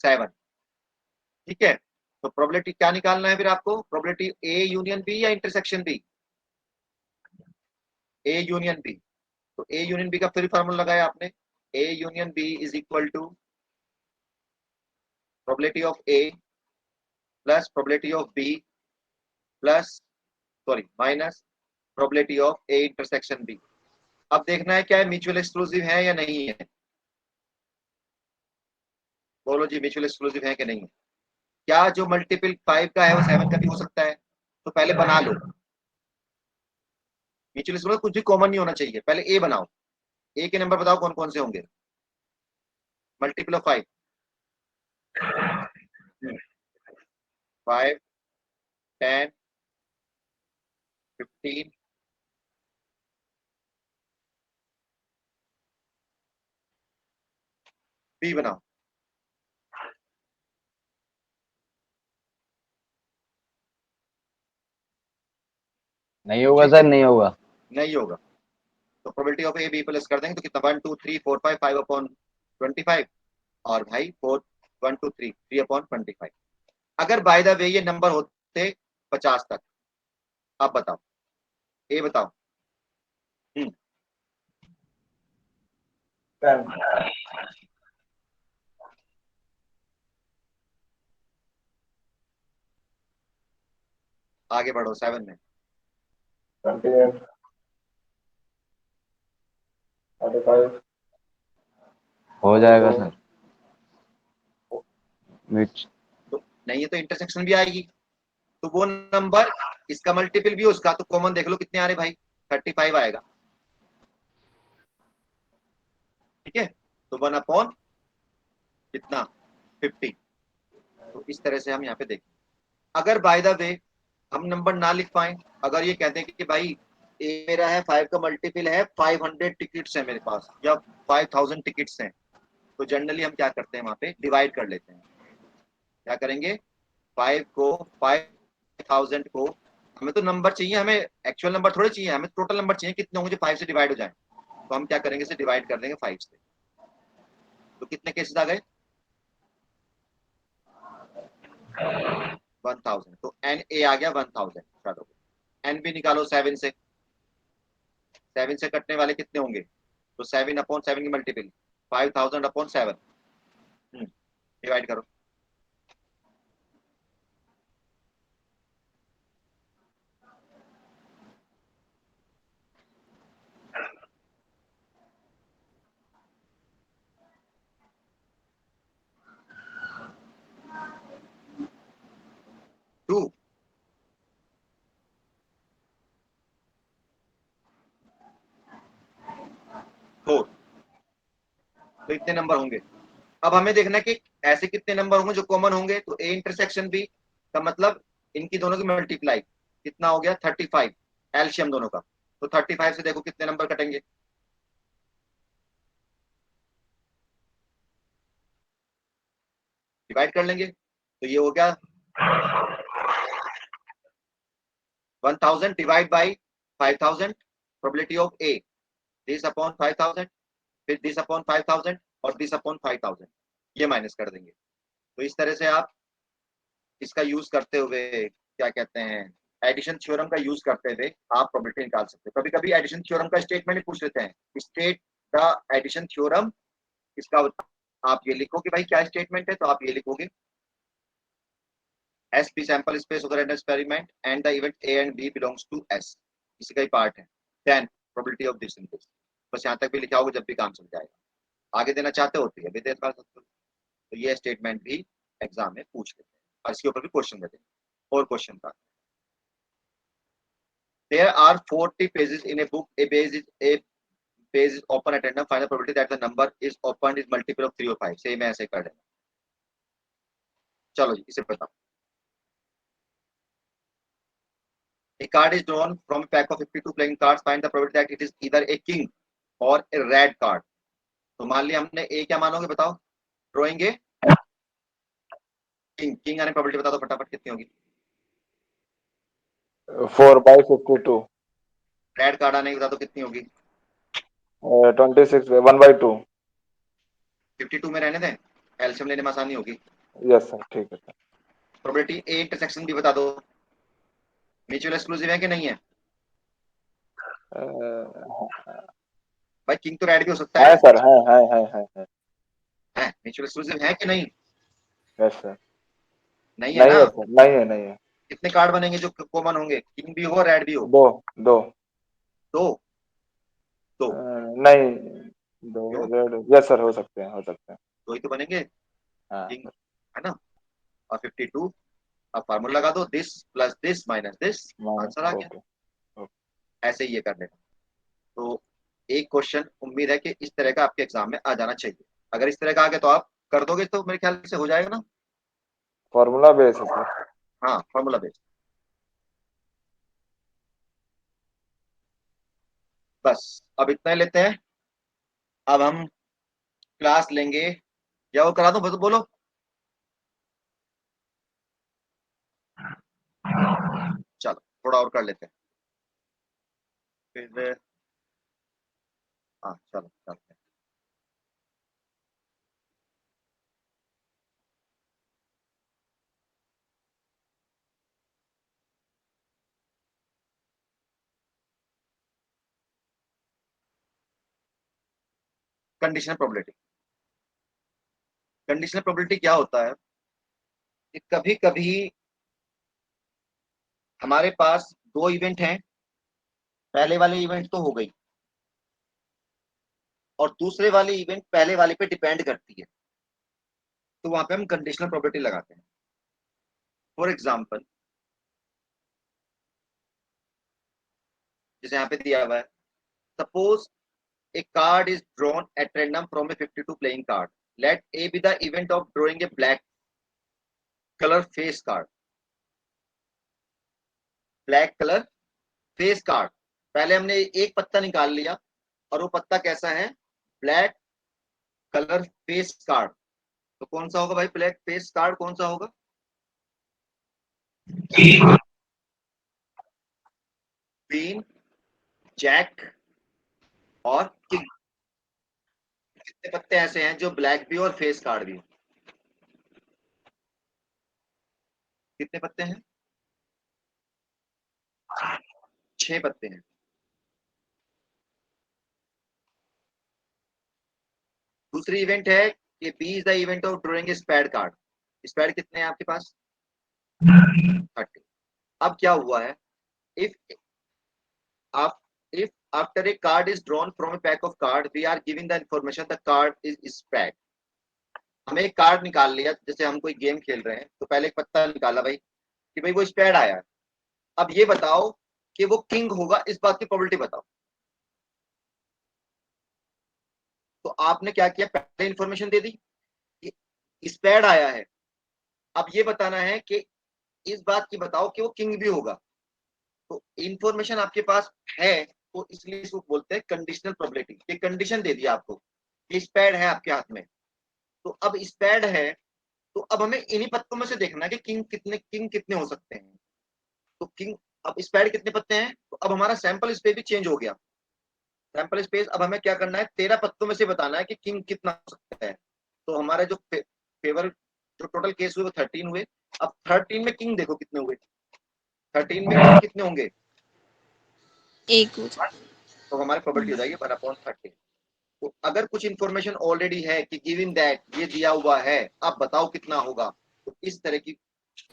7. ठीक है, तो प्रोबेबिलिटी क्या निकालना है फिर आपको, प्रोबेबिलिटी ए यूनियन बी या intersection B, A union B. तो ए यूनियन बी का फिर फार्मूला लगाया आपने, A union B is equal to probability of A plus probability of B plus minus probability of A intersection B. अब देखना है क्या है, म्यूचुअल एक्सक्लूसिव है या नहीं है. बोलो जी, म्यूचुअल एक्सक्लूसिव है कि नहीं है. क्या जो मल्टीपल 5 का है वो 7 का भी हो सकता है, तो पहले बना लो. म्यूचुअल एक्सक्लूसिव कुछ भी कॉमन नहीं होना चाहिए, पहले ए बनाओ. ए के नंबर बताओ कौन कौन से होंगे, मल्टीपल ऑफ 5, 5, 10, 15, बी बनाओ. नहीं होगा सर, नहीं होगा. नहीं होगा, तो probability of A B plus कर देंगे तो कितना 1 2 3 4 5 5 अपॉन 25 और भाई 4 1 2 3 3 अपॉन 25. अगर बाय द वे ये नंबर होते 50 तक, अब बताओ ए बताओ. 10, आगे बढ़ो 7 में. 28, 35. हो जाएगा सर. तो नहीं है तो इंटरसेक्शन भी आएगी, तो वो नंबर इसका मल्टीपल भी उसका, तो कॉमन देख लो कितने आ रहे भाई, 35 आएगा. ठीक है, तो 1 अपॉन कितना 50. तो इस तरह से हम यहाँ पे देखें. अगर बाय द वे हम नंबर ना लिख पाए, अगर ये कहते हैं कि भाई ए मेरा है 5 का मल्टीपल है 500 टिकट्स है मेरे पास या 5000 टिकट्स हैं, तो जनरली हम क्या करते हैं वहां पे डिवाइड कर लेते हैं. क्या करेंगे, 5 को 5000 को, हमें तो नंबर चाहिए, हमें एक्चुअल नंबर थोड़े चाहिए, हमें टोटल नंबर चाहिए कितने होंगे जो 5 से डिवाइड हो जाए. तो हम क्या करेंगे, इसे डिवाइड कर देंगे 5 से. तो कितने केसेस आ गए, 1000. तो एन ए आ गया 1000. चलो एन भी निकालो 7 से, 7 से कटने वाले कितने होंगे, तो 7 अपॉन 7 की मल्टीपल 5000 अपॉन 7, डिवाइड करो. टू 4, तो इतने नंबर होंगे. अब हमें देखना है कि ऐसे कितने नंबर होंगे जो कॉमन होंगे, तो ए इंटरसेक्शन बी का मतलब इनकी दोनों की मल्टीप्लाई कितना हो गया 35, एलसीएम दोनों का. तो 35 से देखो कितने नंबर कटेंगे, डिवाइड कर लेंगे. तो ये हो गया 1000 divide by 5000, probability of A this upon 5000, फिर दिस अपॉन 5000 और दिस अपॉन 5000, ये माइनस कर देंगे. तो इस तरह से आप इसका यूज करते हुए क्या कहते हैं, एडिशन थ्योरम का यूज करते हुए आप प्रोबेबिलिटी निकाल सकते हो. कभी कभी एडिशन थ्योरम का स्टेटमेंट पूछ लेते हैं, स्टेट द एडिशन थ्योरम. इसका आप ये लिखो कि भाई क्या स्टेटमेंट है, तो आप ये लिखोगे S P sample space of the random experiment and the event A and B belongs to S, इसी का ही पार्ट है. Then probability of this and this. बस यहाँ तक भी लिखा होगा, जब भी काम चल जाएगा. आगे देना चाहते होती है भी दे सकते हो. तो ये स्टेटमेंट भी एग्जाम में पूछ लेते हैं और इसके ऊपर भी क्वेश्चन देते हैं. और क्वेश्चन का there are 40 pages in a book, a page is open at random, find the probability that the number is opened is multiple of 3 or 5. Same ऐसे कर देना. चलो जी इसे बताओ. A card is drawn from a pack of 52 playing cards. Find the probability that it is either a king or a red card. तो मान लिया हमने ए, क्या मानोगे बताओ? ड्रॉइंग ए किंग, किंग आने प्रोबेबिलिटी बता दो फटाफट कितनी होगी? 4/52. रेड कार्ड आने की बता दो कितनी होगी? 26 1/2. 52 में रहने दें, एलसीएम लेने में आसानी होगी। यस सर, ठीक है सर। प्रोबेबिलिटी ए इंटरसेक्शन भी बता दो, म्यूचुअल एक्सक्लूसिव है कि नहीं है? भाई किंग तो रेड भी हो सकता है है। सर, है। म्यूचुअल एक्सक्लूसिव है कि नहीं? Yes sir. नहीं है नहीं ना? है सर, नहीं है। कितने कार्ड बनेंगे जो कॉमन होंगे? किंग भी हो रेड भी हो? दो। दो नहीं, दो क्यों? रेड। यस सर, हो सकते हैं। दो ही तो बनेंगे, हाँ किंग है ना। और 52 अब फार्मूला लगा दो, this plus this minus this, answer आ गया। ओके। ऐसे ही ये कर लेना। तो एक क्वेश्चन उम्मीद है कि इस तरह का आपके एग्जाम में आ जाना चाहिए। अगर इस तरह का आ गया तो आप कर दोगे तो मेरे ख्याल से हो जाएगा ना। फॉर्मूला बेस है सर। हाँ, फॉर्मूला बेस्ड। बस अब इतना ही लेते हैं। अब हम क्लास लेंगे, या वो करा दो, बस बोलो। चलो थोड़ा और कर लेते हैं फिर। हाँ चलो करते हैं। Conditional probability. कंडीशनल प्रोबेबिलिटी क्या होता है कि कभी कभी हमारे पास दो इवेंट हैं, पहले वाले इवेंट तो हो गई और दूसरे वाले इवेंट पहले वाले पे डिपेंड करती है, तो वहां पे हम कंडीशनल प्रोबेबिलिटी लगाते हैं। फॉर एग्जांपल जैसे यहाँ पे दिया हुआ है, suppose a card is drawn at random from a 52 playing card. Let A be the event of drawing a black color face card. Black color face card. पहले हमने एक पत्ता निकाल लिया और वो पत्ता कैसा है? Black colour face card. तो कौन सा होगा भाई ब्लैक फेस कार्ड? कौन सा होगा? क्वीन, जैक और किंग। कितने पत्ते ऐसे हैं जो ब्लैक भी और फेस कार्ड भी? कितने पत्ते हैं? 6 पत्ते हैं। दूसरी इवेंट है कि B is the event of drawing spade card. Spade कितने हैं आपके पास? 30। अब क्या हुआ है, इफ आप if after a card is drawn from a pack of card we are giving the information the card is spread। हमें एक कार्ड निकाल लिया, जैसे हम कोई गेम खेल रहे हैं तो पहले एक पत्ता निकाला भाई कि भाई वो स्पेड आया। अब ये बताओ कि वो किंग होगा, इस बात की प्रोबेबिलिटी बताओ। तो आपने क्या किया, पहले इंफॉर्मेशन दे दी कि स्पेड आया है, अब ये बताना है कि इस बात की बताओ कि वो किंग भी होगा। तो इंफॉर्मेशन आपके पास है तो इसलिए इसको बोलते हैं कंडीशनल प्रोबेबिलिटी। ये कंडीशन दे दिया आपको कि स्पेड है आपके हाथ में, तो अब स्पेड है तो अब हमें इन्हीं पत्तों में से देखना है कि किंग कितने हो सकते हैं। तो किंग, अब स्पेड कितने पत्ते हैं, तो अब हमारा सैंपल स्पेस भी चेंज हो गया। सैंपल स्पेस अब हमें क्या करना है, 13 पत्तों में से बताना है कि किंग कितना हो सकता है। तो हमारे जो फेवर जो टोटल केस हुए वो 13 हुए। अब 13 में किंग देखो कितने हुए, 13 में किंग कितने होंगे? एक तो हमारी प्रोबेबिलिटी हो जाएगी 1/30। तो अगर कुछ इंफॉर्मेशन ऑलरेडी है कि गिवन दैट ये दिया हुआ है, अब बताओ कितना होगा, तो इस तरह की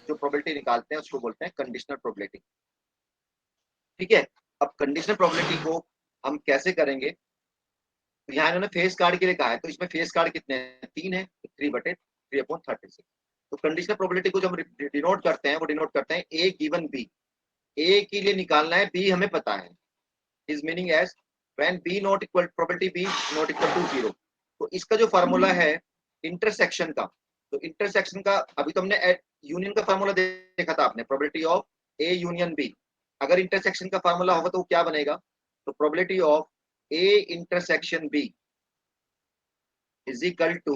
जो प्रोबेबिलिटी निकालते हैं उसको बोलते हैं कंडीशनल प्रोबेबिलिटी। ठीक है, अब कंडीशनल प्रोबेबिलिटी को हम कैसे करेंगे, तो यहाँ इन्होंने फेस कार्ड के लिए कहा है, तो इसमें फेस कार्ड कितने हैं? 3 है, 3/3/36। तो कंडीशनल प्रोबेबिलिटी को जो हम डिनोट करते हैं वो डिनोट करते हैं ए गिवन बी। ए के लिए निकालना है, बी हमें पता है, is meaning as when b not equal probability b not equal to 0। तो इसका जो फार्मूला है इंटरसेक्शन का, तो इंटरसेक्शन का अभी तो हमने यूनियन का फार्मूला देखा था आपने, probability of A union B. अगर इंटरसेक्शन का फार्मूला होगा तो वो क्या बनेगा, तो probability of A intersection B is equal to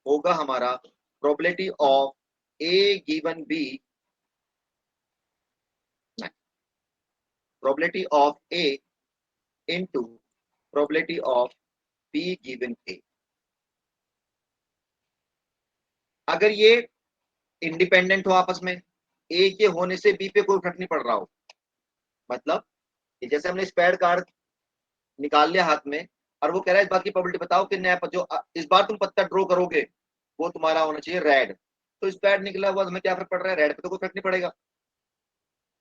होगा हमारा probability of A given B, probability of A into probability of B given A. अगर ये इंडिपेंडेंट हो आपस में, ए के होने से बी पे कोई फर्क नहीं पड़ रहा हो, मतलब कि जैसे हमने स्पेड कार्ड निकाल लिया हाथ में और वो कह रहा है इस बात की प्रोबेबिलिटी बताओ कि नया जो इस बार तुम पत्ता ड्रॉ करोगे वो तुम्हारा होना चाहिए रेड, तो स्पेड निकला हुआ हमें क्या फर्क पड़ रहा है, रेड पे तो कोई फर्क नहीं पड़ेगा।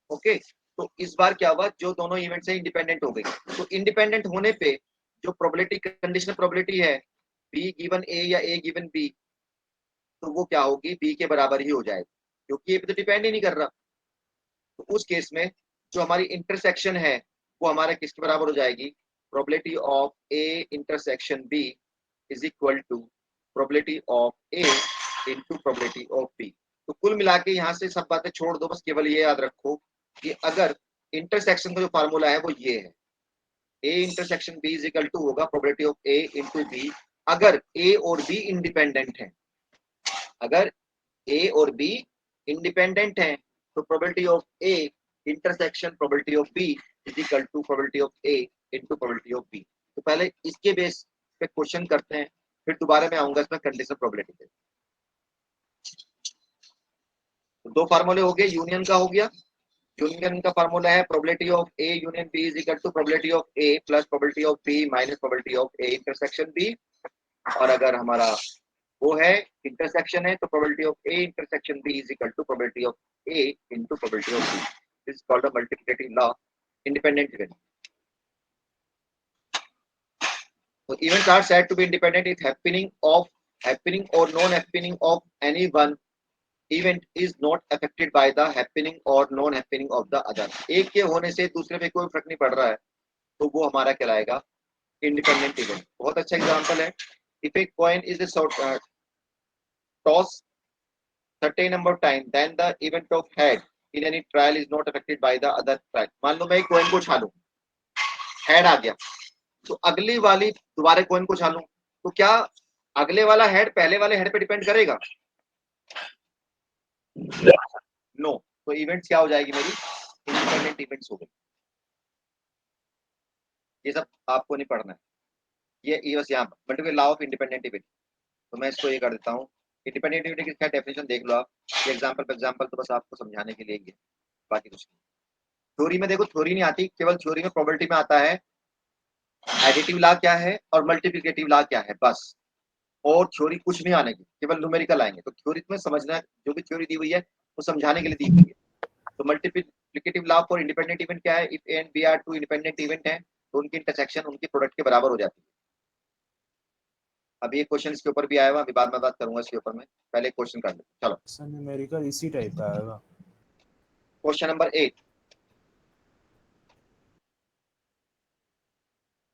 ओके, तो इस बार क्या हुआ, जो दोनों इवेंट से इंडिपेंडेंट हो गई, तो इंडिपेंडेंट होने पे जो प्रोबेबिलिटी कंडीशनल प्रोबेबिलिटी है बी गिवन ए या ए गिवन बी, तो वो क्या होगी, बी के बराबर ही हो जाएगी, क्योंकि ये पे तो डिपेंड ही नहीं कर रहा। तो उस केस में जो हमारी इंटरसेक्शन है वो हमारा किसके बराबर हो जाएगी, probability of A intersection B is equal to probability of A into probability of B. तो कुल मिला के यहाँ से सब बातें छोड़ दो, बस केवल ये याद रखो कि अगर इंटरसेक्शन का जो फार्मूला है वो ये है, A intersection B is equal to होगा probability of A into B, अगर ए और बी इंडिपेंडेंट है, अगर ए और बी इंडिपेंडेंट हैं तो probability of A intersection probability of B is equal to probability of A into probability of B. तो पहले इसके बेस पे क्वेश्चन करते हैं, फिर दोबारा मैं आऊंगा इसमें कंडीशनल प्रोबेबिलिटी पे। तो दो फार्मूले हो गए, यूनियन का हो गया, यूनियन का फार्मूला है probability of A union B is equal to probability of A plus probability of B minus probability of A intersection B, और अगर हमारा वो है इंटरसेक्शन है तो probability of A intersection B is equal to probability of A into probability of B. This is called a multiplicative law, independent event. So events are said to be independent if happening or non-happening of any one event is not affected by the happening or non-happening of the other। एक के होने से दूसरे पे कोई फर्क नहीं पड़ रहा है तो वो हमारा कहलाएगा इंडिपेंडेंट इवेंट। बहुत अच्छा एग्जांपल है, if a coin is tossed certain number of time then the event of head in any trial is not affected by the other trial। मान लो मैं एक कॉइन को उछालूं, हेड आ गया, तो अगली वाली दोबारा कॉइन को उछालूं तो क्या अगले वाला हेड पहले वाले हेड पे डिपेंड करेगा? नो। तो इवेंट्स क्या हो जाएगी मेरी, इंडिपेंडेंट इवेंट्स हो गई। ये सब आपको नहीं पढ़ना है, ये बस यहाँ multiple law of independent event. तो मैं इसको ये कर देता हूँ, इंडिपेंडेंट इवेंट की क्या डेफिनेशन देख लो आप, ये एग्जांपल पे एग्जांपल तो बस आपको समझाने के लिए ही है, बाकी कुछ नहीं। थ्योरी में देखो, थ्योरी नहीं आती, केवल थ्योरी में प्रोबेबिलिटी में आता है एडिटिव लॉ क्या है और मल्टीप्लिकेटिव लॉ क्या है, बस। और थ्योरी कुछ नहीं आने की, केवल न्यूमेरिकल आएंगे। तो थ्योरी में समझना, जो भी थ्योरी दी हुई है वो समझाने के लिए दी हुई है। तो multiplicative law for independent event क्या है, if A and B are two independent event है तो उनकी इंटरसेक्शन उनके प्रोडक्ट के बराबर हो जाती है। अभी एक क्वेश्चन इसके ऊपर भी आया हुआ, अभी बाद में बात करूंगा इसके ऊपर में, पहले क्वेश्चन कर लो। चलो न्यूमेरिकल इसी टाइप का आएगा। क्वेश्चन नंबर 8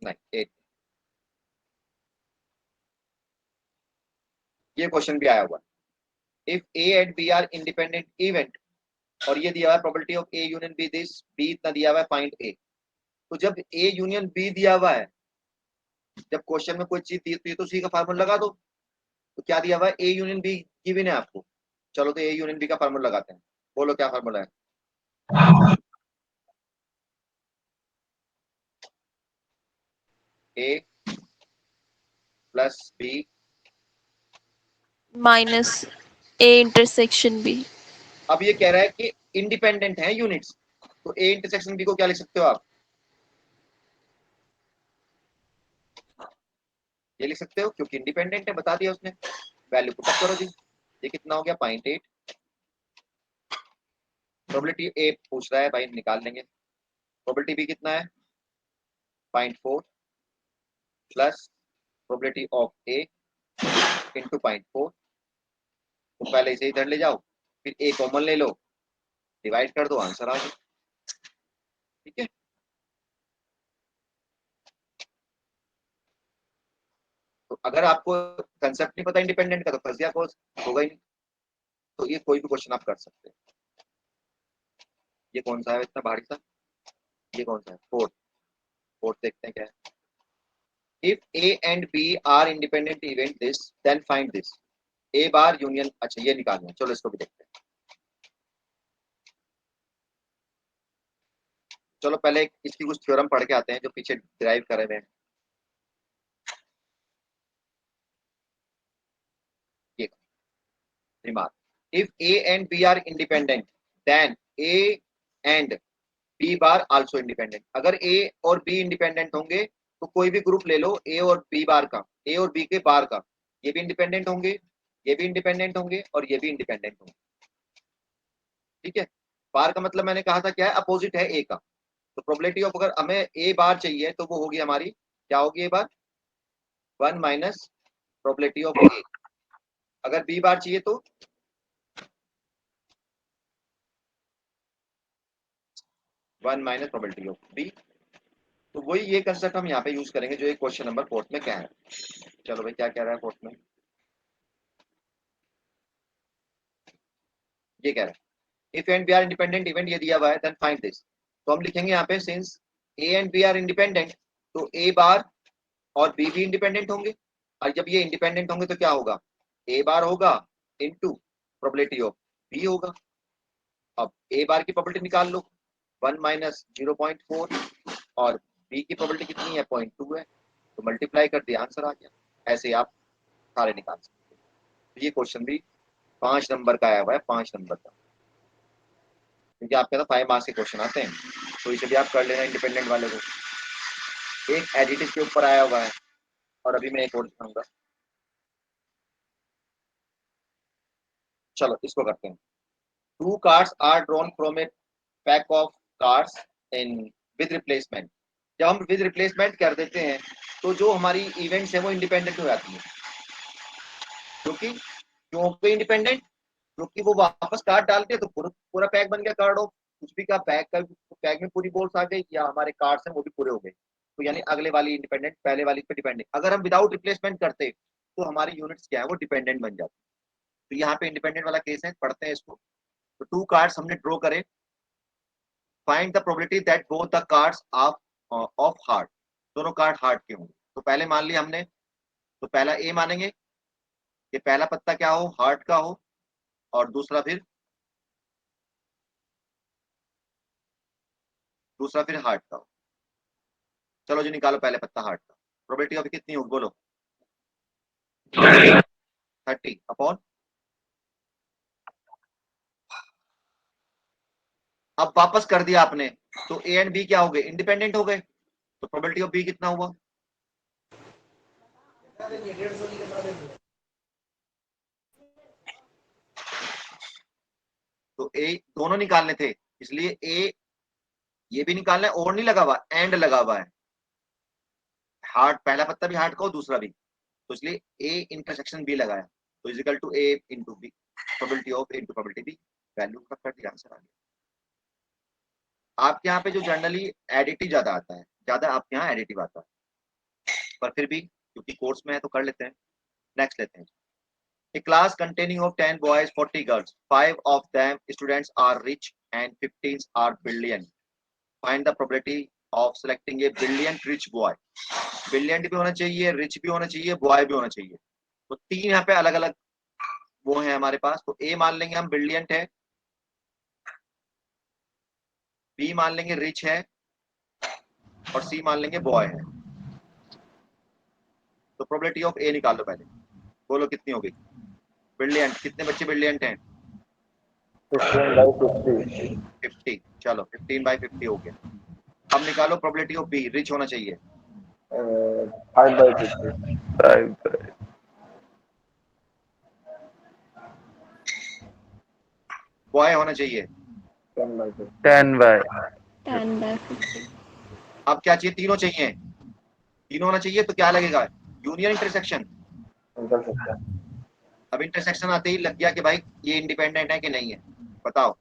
नहीं 8 ये क्वेश्चन भी आया हुआ, if A and B are independent event, और ये दिया हुआ है probability of A union B, this B इतना दिया हुआ है, फाइंड ए। तो जब ए यूनियन बी दिया हुआ है, जब क्वेश्चन में कोई चीज दी हुई है तो सी का फार्मूला लगा दो। तो क्या दिया हुआ है, ए यूनियन बी गिवन है आपको, चलो तो ए यूनियन बी का फार्मूला लगाते हैं। बोलो क्या फार्मूला है, A plus B minus A intersection B. अब ये कह रहा है कि इंडिपेंडेंट है यूनिट्स, तो ए इंटरसेक्शन बी को क्या लिख सकते हो आप, ये लिख सकते हो, क्योंकि इंडिपेंडेंट है, बता दिया उसने। वैल्यू पुट अप करो जी, ये कितना हो गया 0.8। प्रोबेबिलिटी ए पूछ रहा है भाई, निकाल लेंगे। प्रोबेबिलिटी बी कितना है 0.4 plus probability of A into 0.4। तो पहले इसे इधर ले जाओ, फिर ए कॉमन ले लो, डिवाइड कर दो, आंसर आ गया। ठीक है, तो अगर आपको कंसेप्ट नहीं पता इंडिपेंडेंट का तो फंस गया, कोर्स होगा ही नहीं। तो ये कोई भी क्वेश्चन आप कर सकते हैं। ये कौन सा है इतना भारी सा, ये कौन सा है? फोर्थ। फोर्थ देखते हैं क्या है। If A and B are independent event this then find this. A bar union, अच्छा ये निकालना है, चलो इसको भी देखते हैं। चलो पहले इसकी कुछ थ्योरम पढ़ के आते हैं जो पीछे डिराइव करे हुए हैं। ये remark, if A and B are independent then A and B bar also independent. अगर ए और बी इंडिपेंडेंट होंगे तो कोई भी ग्रुप ले लो ए और बी बार का, ए और बी के बार का, ये भी इंडिपेंडेंट होंगे, ये भी इंडिपेंडेंट होंगे और ये भी इंडिपेंडेंट होंगे। ठीक है, बार का मतलब मैंने कहा था क्या है, अपोजिट है ए का। तो प्रोबेबिलिटी ऑफ, अगर हमें ए बार चाहिए तो वो होगी हमारी, क्या होगी ए बार, 1 माइनस प्रोबेबिलिटी ऑफ ए। अगर बी बार चाहिए तो 1 माइनस प्रोबेबिलिटी ऑफ बी। तो वही ये कंसेप्ट हम यहाँ पे यूज करेंगे जो एक क्वेश्चन नंबर 4 में क्या है। चलो भाई क्या कह रहा है 4 में, ये कह रहा है if and B are independent event, ये दिया हुआ है, देन फाइंड दिस। तो हम लिखेंगे यहाँ पे since A and B are independent, तो ए बार और बी भी इंडिपेंडेंट होंगे, और जब ये इंडिपेंडेंट होंगे तो क्या होगा, ए बार होगा इनटू प्रोबेबिलिटी ऑफ बी होगा। अब ए बार की प्रोबेबिलिटी निकाल लो, 1 माइनस 0.4 और बी की प्रोबेबिलिटी कितनी है, 0.2 है, तो मल्टीप्लाई कर दिया, आंसर आ गया। ऐसे आप सारे निकाल सकते हैं। तो ये क्वेश्चन भी 5 नंबर का आया हुआ है, 5 नंबर का, क्योंकि आपके तो 5 मार्क्स के क्वेश्चन आते हैं, तो इसे भी आप कर लेना इंडिपेंडेंट वाले को। एक एडिटिव के ऊपर आया हुआ है, और अभी मैं एक और दिखाऊंगा। चलो इसको करते हैं। 2 cards are drawn from a pack of cards in with replacement. जब हम विद रिप्लेसमेंट कर देते हैं तो जो हमारी इवेंट्स है वो इंडिपेंडेंट हो जाती है। क्योंकि क्यों हो गई इंडिपेंडेंट, क्योंकि वो वापस कार्ड डालते हैं तो पूरा पैक बन गया कार्ड ऑफ कुछ भी का, पैक में पूरी बॉल्स आ गई, या हमारे कार्ड्स हैं वो भी पूरे हो गए, तो यानी अगले वाली इंडिपेंडेंट पहले वाली पे डिपेंडेंट। अगर हम विदाउट रिप्लेसमेंट करते तो हमारी यूनिट्स क्या है, वो डिपेंडेंट बन जाती। तो यहाँ पे इंडिपेंडेंट वाला केस है, पढ़ते हैं इसको। तो 2 कार्ड्स हमने ड्रॉ करे, find the probability that both the cards of heart, दोनों कार्ड हार्ट के होंगे। तो पहले मान लिया हमने, तो पहला ए मानेंगे कि पहला पत्ता क्या हो, हार्ट का हो, और दूसरा फिर हार्ट का हो। चलो जी निकालो पहले पत्ता हार्ट का। प्रोबेबिलिटी अभी कितनी होगी बोलो, 30 अपॉन, अब वापस कर दिया आपने तो ए एंड बी क्या हो गए, इंडिपेंडेंट हो गए, तो प्रोबेबिलिटी ऑफ बी कितना हुआ, तो ए दोनों निकालने थे, इसलिए ए ये भी निकालना है, और नहीं लगा हुआ, एंड लगा हुआ है, हार्ट पहला पत्ता भी हार्ट का हो दूसरा भी, तो इसलिए ए इंटरसेक्शन बी लगाया, तो is equal to A into B, probability of A into probability B, value का कर दिया, आंसर आ गया। आपके यहाँ पे जो जनरली एडिटिव ज्यादा आता है, ज्यादा आपके यहाँ एडिटिव आता है, पर फिर भी क्योंकि कोर्स में है तो कर लेते हैं। नेक्स्ट लेते हैं। A class containing of 10 boys, 40 girls. 5 of them students are rich and 15 are brilliant. Find the probability of selecting a brilliant rich boy. Brilliant भी होना चाहिए, rich भी होना चाहिए, boy भी होना चाहिए। तो 3 यहाँ पे अलग अलग वो है हमारे पास। तो A मान लेंगे हम brilliant है, B मान लेंगे rich है, और C मान लेंगे boy है। तो probability of A निकाल लो पहले, बोलो कितनी होगी। ब्रिलियंट, कितने बच्चे ब्रिलियंट हैं, 15/50। 50। चलो 15/50 हो गया। अब निकालो प्रोबेबिलिटी ऑफ बी, रिच होना चाहिए, 5/50। बॉय होना चाहिए 10/50। 10/50। अब क्या चाहिए, तीनों चाहिए, तीनों होना चाहिए, तो क्या लगेगा, यूनियन इंटरसेक्शन। इंटरसेक्शन। अब इंटरसेक्शन आते ही लग गया कि भाई ये इंडिपेंडेंट है कि नहीं है, बताओ।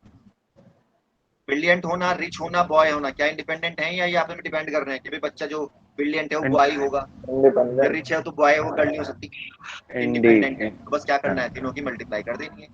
ब्रिलियंट होना, रिच होना, बॉय होना, क्या इंडिपेंडेंट है या ये आपस में डिपेंड कर रहे हैं कि भाई बच्चा जो ब्रिलियंट है वो बॉय होगा, अगर रिच है तो बॉय वो गर्ल नहीं हो सकती, इंडिपेंडेंट है। तो बस क्या करना है, तीनों की मल्टीप्लाई कर देनी है।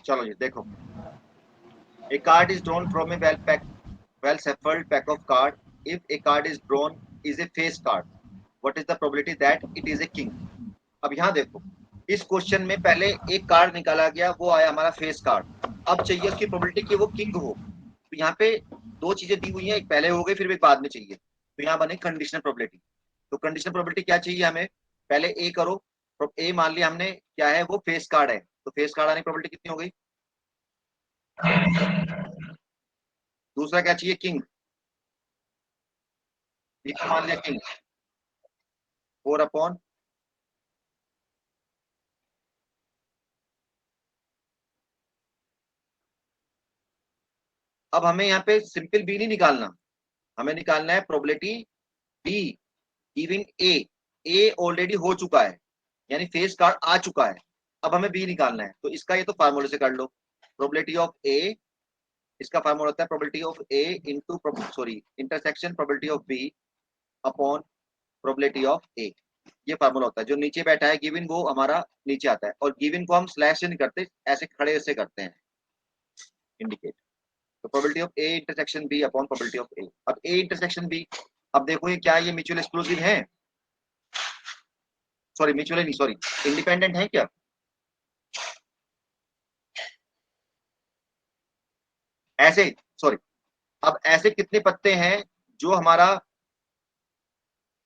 चलो जी देखो, a card is drawn from a well shuffled pack of card. If a card is drawn is a face card, what is the probability that it is a king? अब यहाँ देखो, इस क्वेश्चन में पहले एक कार्ड निकाला गया, वो आया हमारा फेस कार्ड। अब चाहिए उसकी प्रोबेबिलिटी कि वो किंग हो। तो यहाँ पे दो चीजें दी हुई हैं, एक पहले हो गई फिर एक बाद में चाहिए, तो यहाँ बने कंडीशनल प्रोबेबिलिटी। तो कंडीशनल प्रोबेबिलिटी क्या चाहिए हमें, पहले ए करो, तो ए मान लिया हमने क्या है, वो फेस कार्ड है, तो फेस कार्ड आने की प्रोबेबिलिटी कितनी हो गई। दूसरा क्या चाहिए, किंग, मान लिया किंग, 4/, अब हमें यहाँ पे सिंपल बी नहीं निकालना, हमें निकालना है प्रोबेबिलिटी बी गिवन ए ऑलरेडी हो चुका है, यानी फेस कार्ड आ चुका है। अब हमें बी निकालना है, तो इसका ये तो फार्मूले से कर लो, प्रोबेबिलिटी ऑफ ए, इसका फार्मूला होता है probability of A into intersection probability of B upon probability of A, ये फार्मूला होता है। जो नीचे बैठा है गिवन वो हमारा नीचे आता है, और गिवन को हम स्लैश से नहीं करते, ऐसे खड़े से करते हैं इंडिकेट। तो probability of A intersection B upon probability of A. अब ए इंटरसेक्शन बी, अब देखो ये क्या, ये म्यूचुअल एक्सक्लूसिव है, सॉरी म्यूचुअल नहीं, सॉरी इंडिपेंडेंट है क्या, ऐसे सॉरी, अब ऐसे कितने पत्ते हैं जो हमारा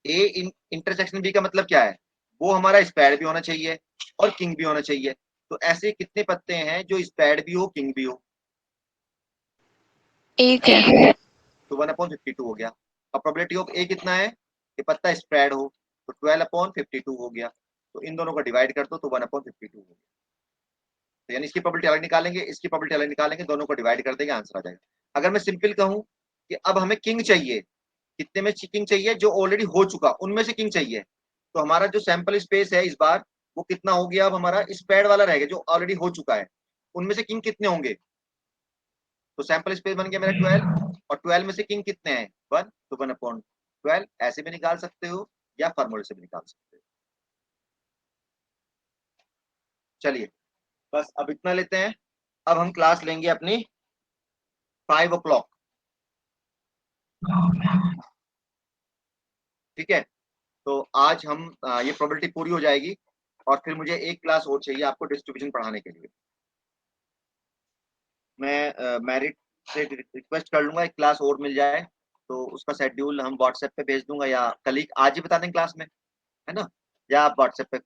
ए इंटरसेक्शन बी का मतलब क्या है, वो हमारा स्पैड भी होना चाहिए और किंग भी होना चाहिए। तो ऐसे कितने पत्ते हैं जो स्पैड भी हो किंग भी हो, एक है। तो 1/52 हो गया। अब प्रोबेबिलिटी ऑफ ए कितना है, ये पत्ता स्प्रेड हो, तो 12/52 हो गया। तो इन दोनों को डिवाइड कर दो तो 1/52 हो गया। तो यानी इसकी प्रोबेबिलिटी अलग निकालेंगे, इसकी प्रोबेबिलिटी अलग निकालेंगे, दोनों को डिवाइड कर देंगे, आंसर आ जाएगा। अगर मैं सिंपल कहूं कि अब हमें किंग चाहिए, कितने में किंग चाहिए, जो ऑलरेडी हो चुका उनमें से किंग चाहिए, तो हमारा जो सैंपल स्पेस है इस बार वो कितना हो गया, अब हमारा स्प्रेड वाला रहेगा जो ऑलरेडी हो चुका है, उनमें से किंग कितने होंगे, तो सैंपल स्पेस बन गया मेरा 12, और 12 में से किंग कितने हैं 1, तो 1/12 ऐसे भी निकाल सकते हो या फार्मूले से भी निकाल सकते हो। चलिए बस अब इतना लेते हैं, अब हम क्लास लेंगे अपनी 5 o'clock, ठीक है। तो आज हम ये प्रोबेबिलिटी पूरी हो जाएगी, और फिर मुझे एक क्लास और चाहिए आपको डिस्ट्रीब्यूशन पढ़ाने के लिए। मैं मैरिट से रिक्वेस्ट कर लूंगा एक क्लास और मिल जाए, तो उसका शेड्यूल हम व्हाट्सएप पे भेज दूंगा, या कल ही आज ही बता दें क्लास में, है ना, या आप व्हाट्सएप पे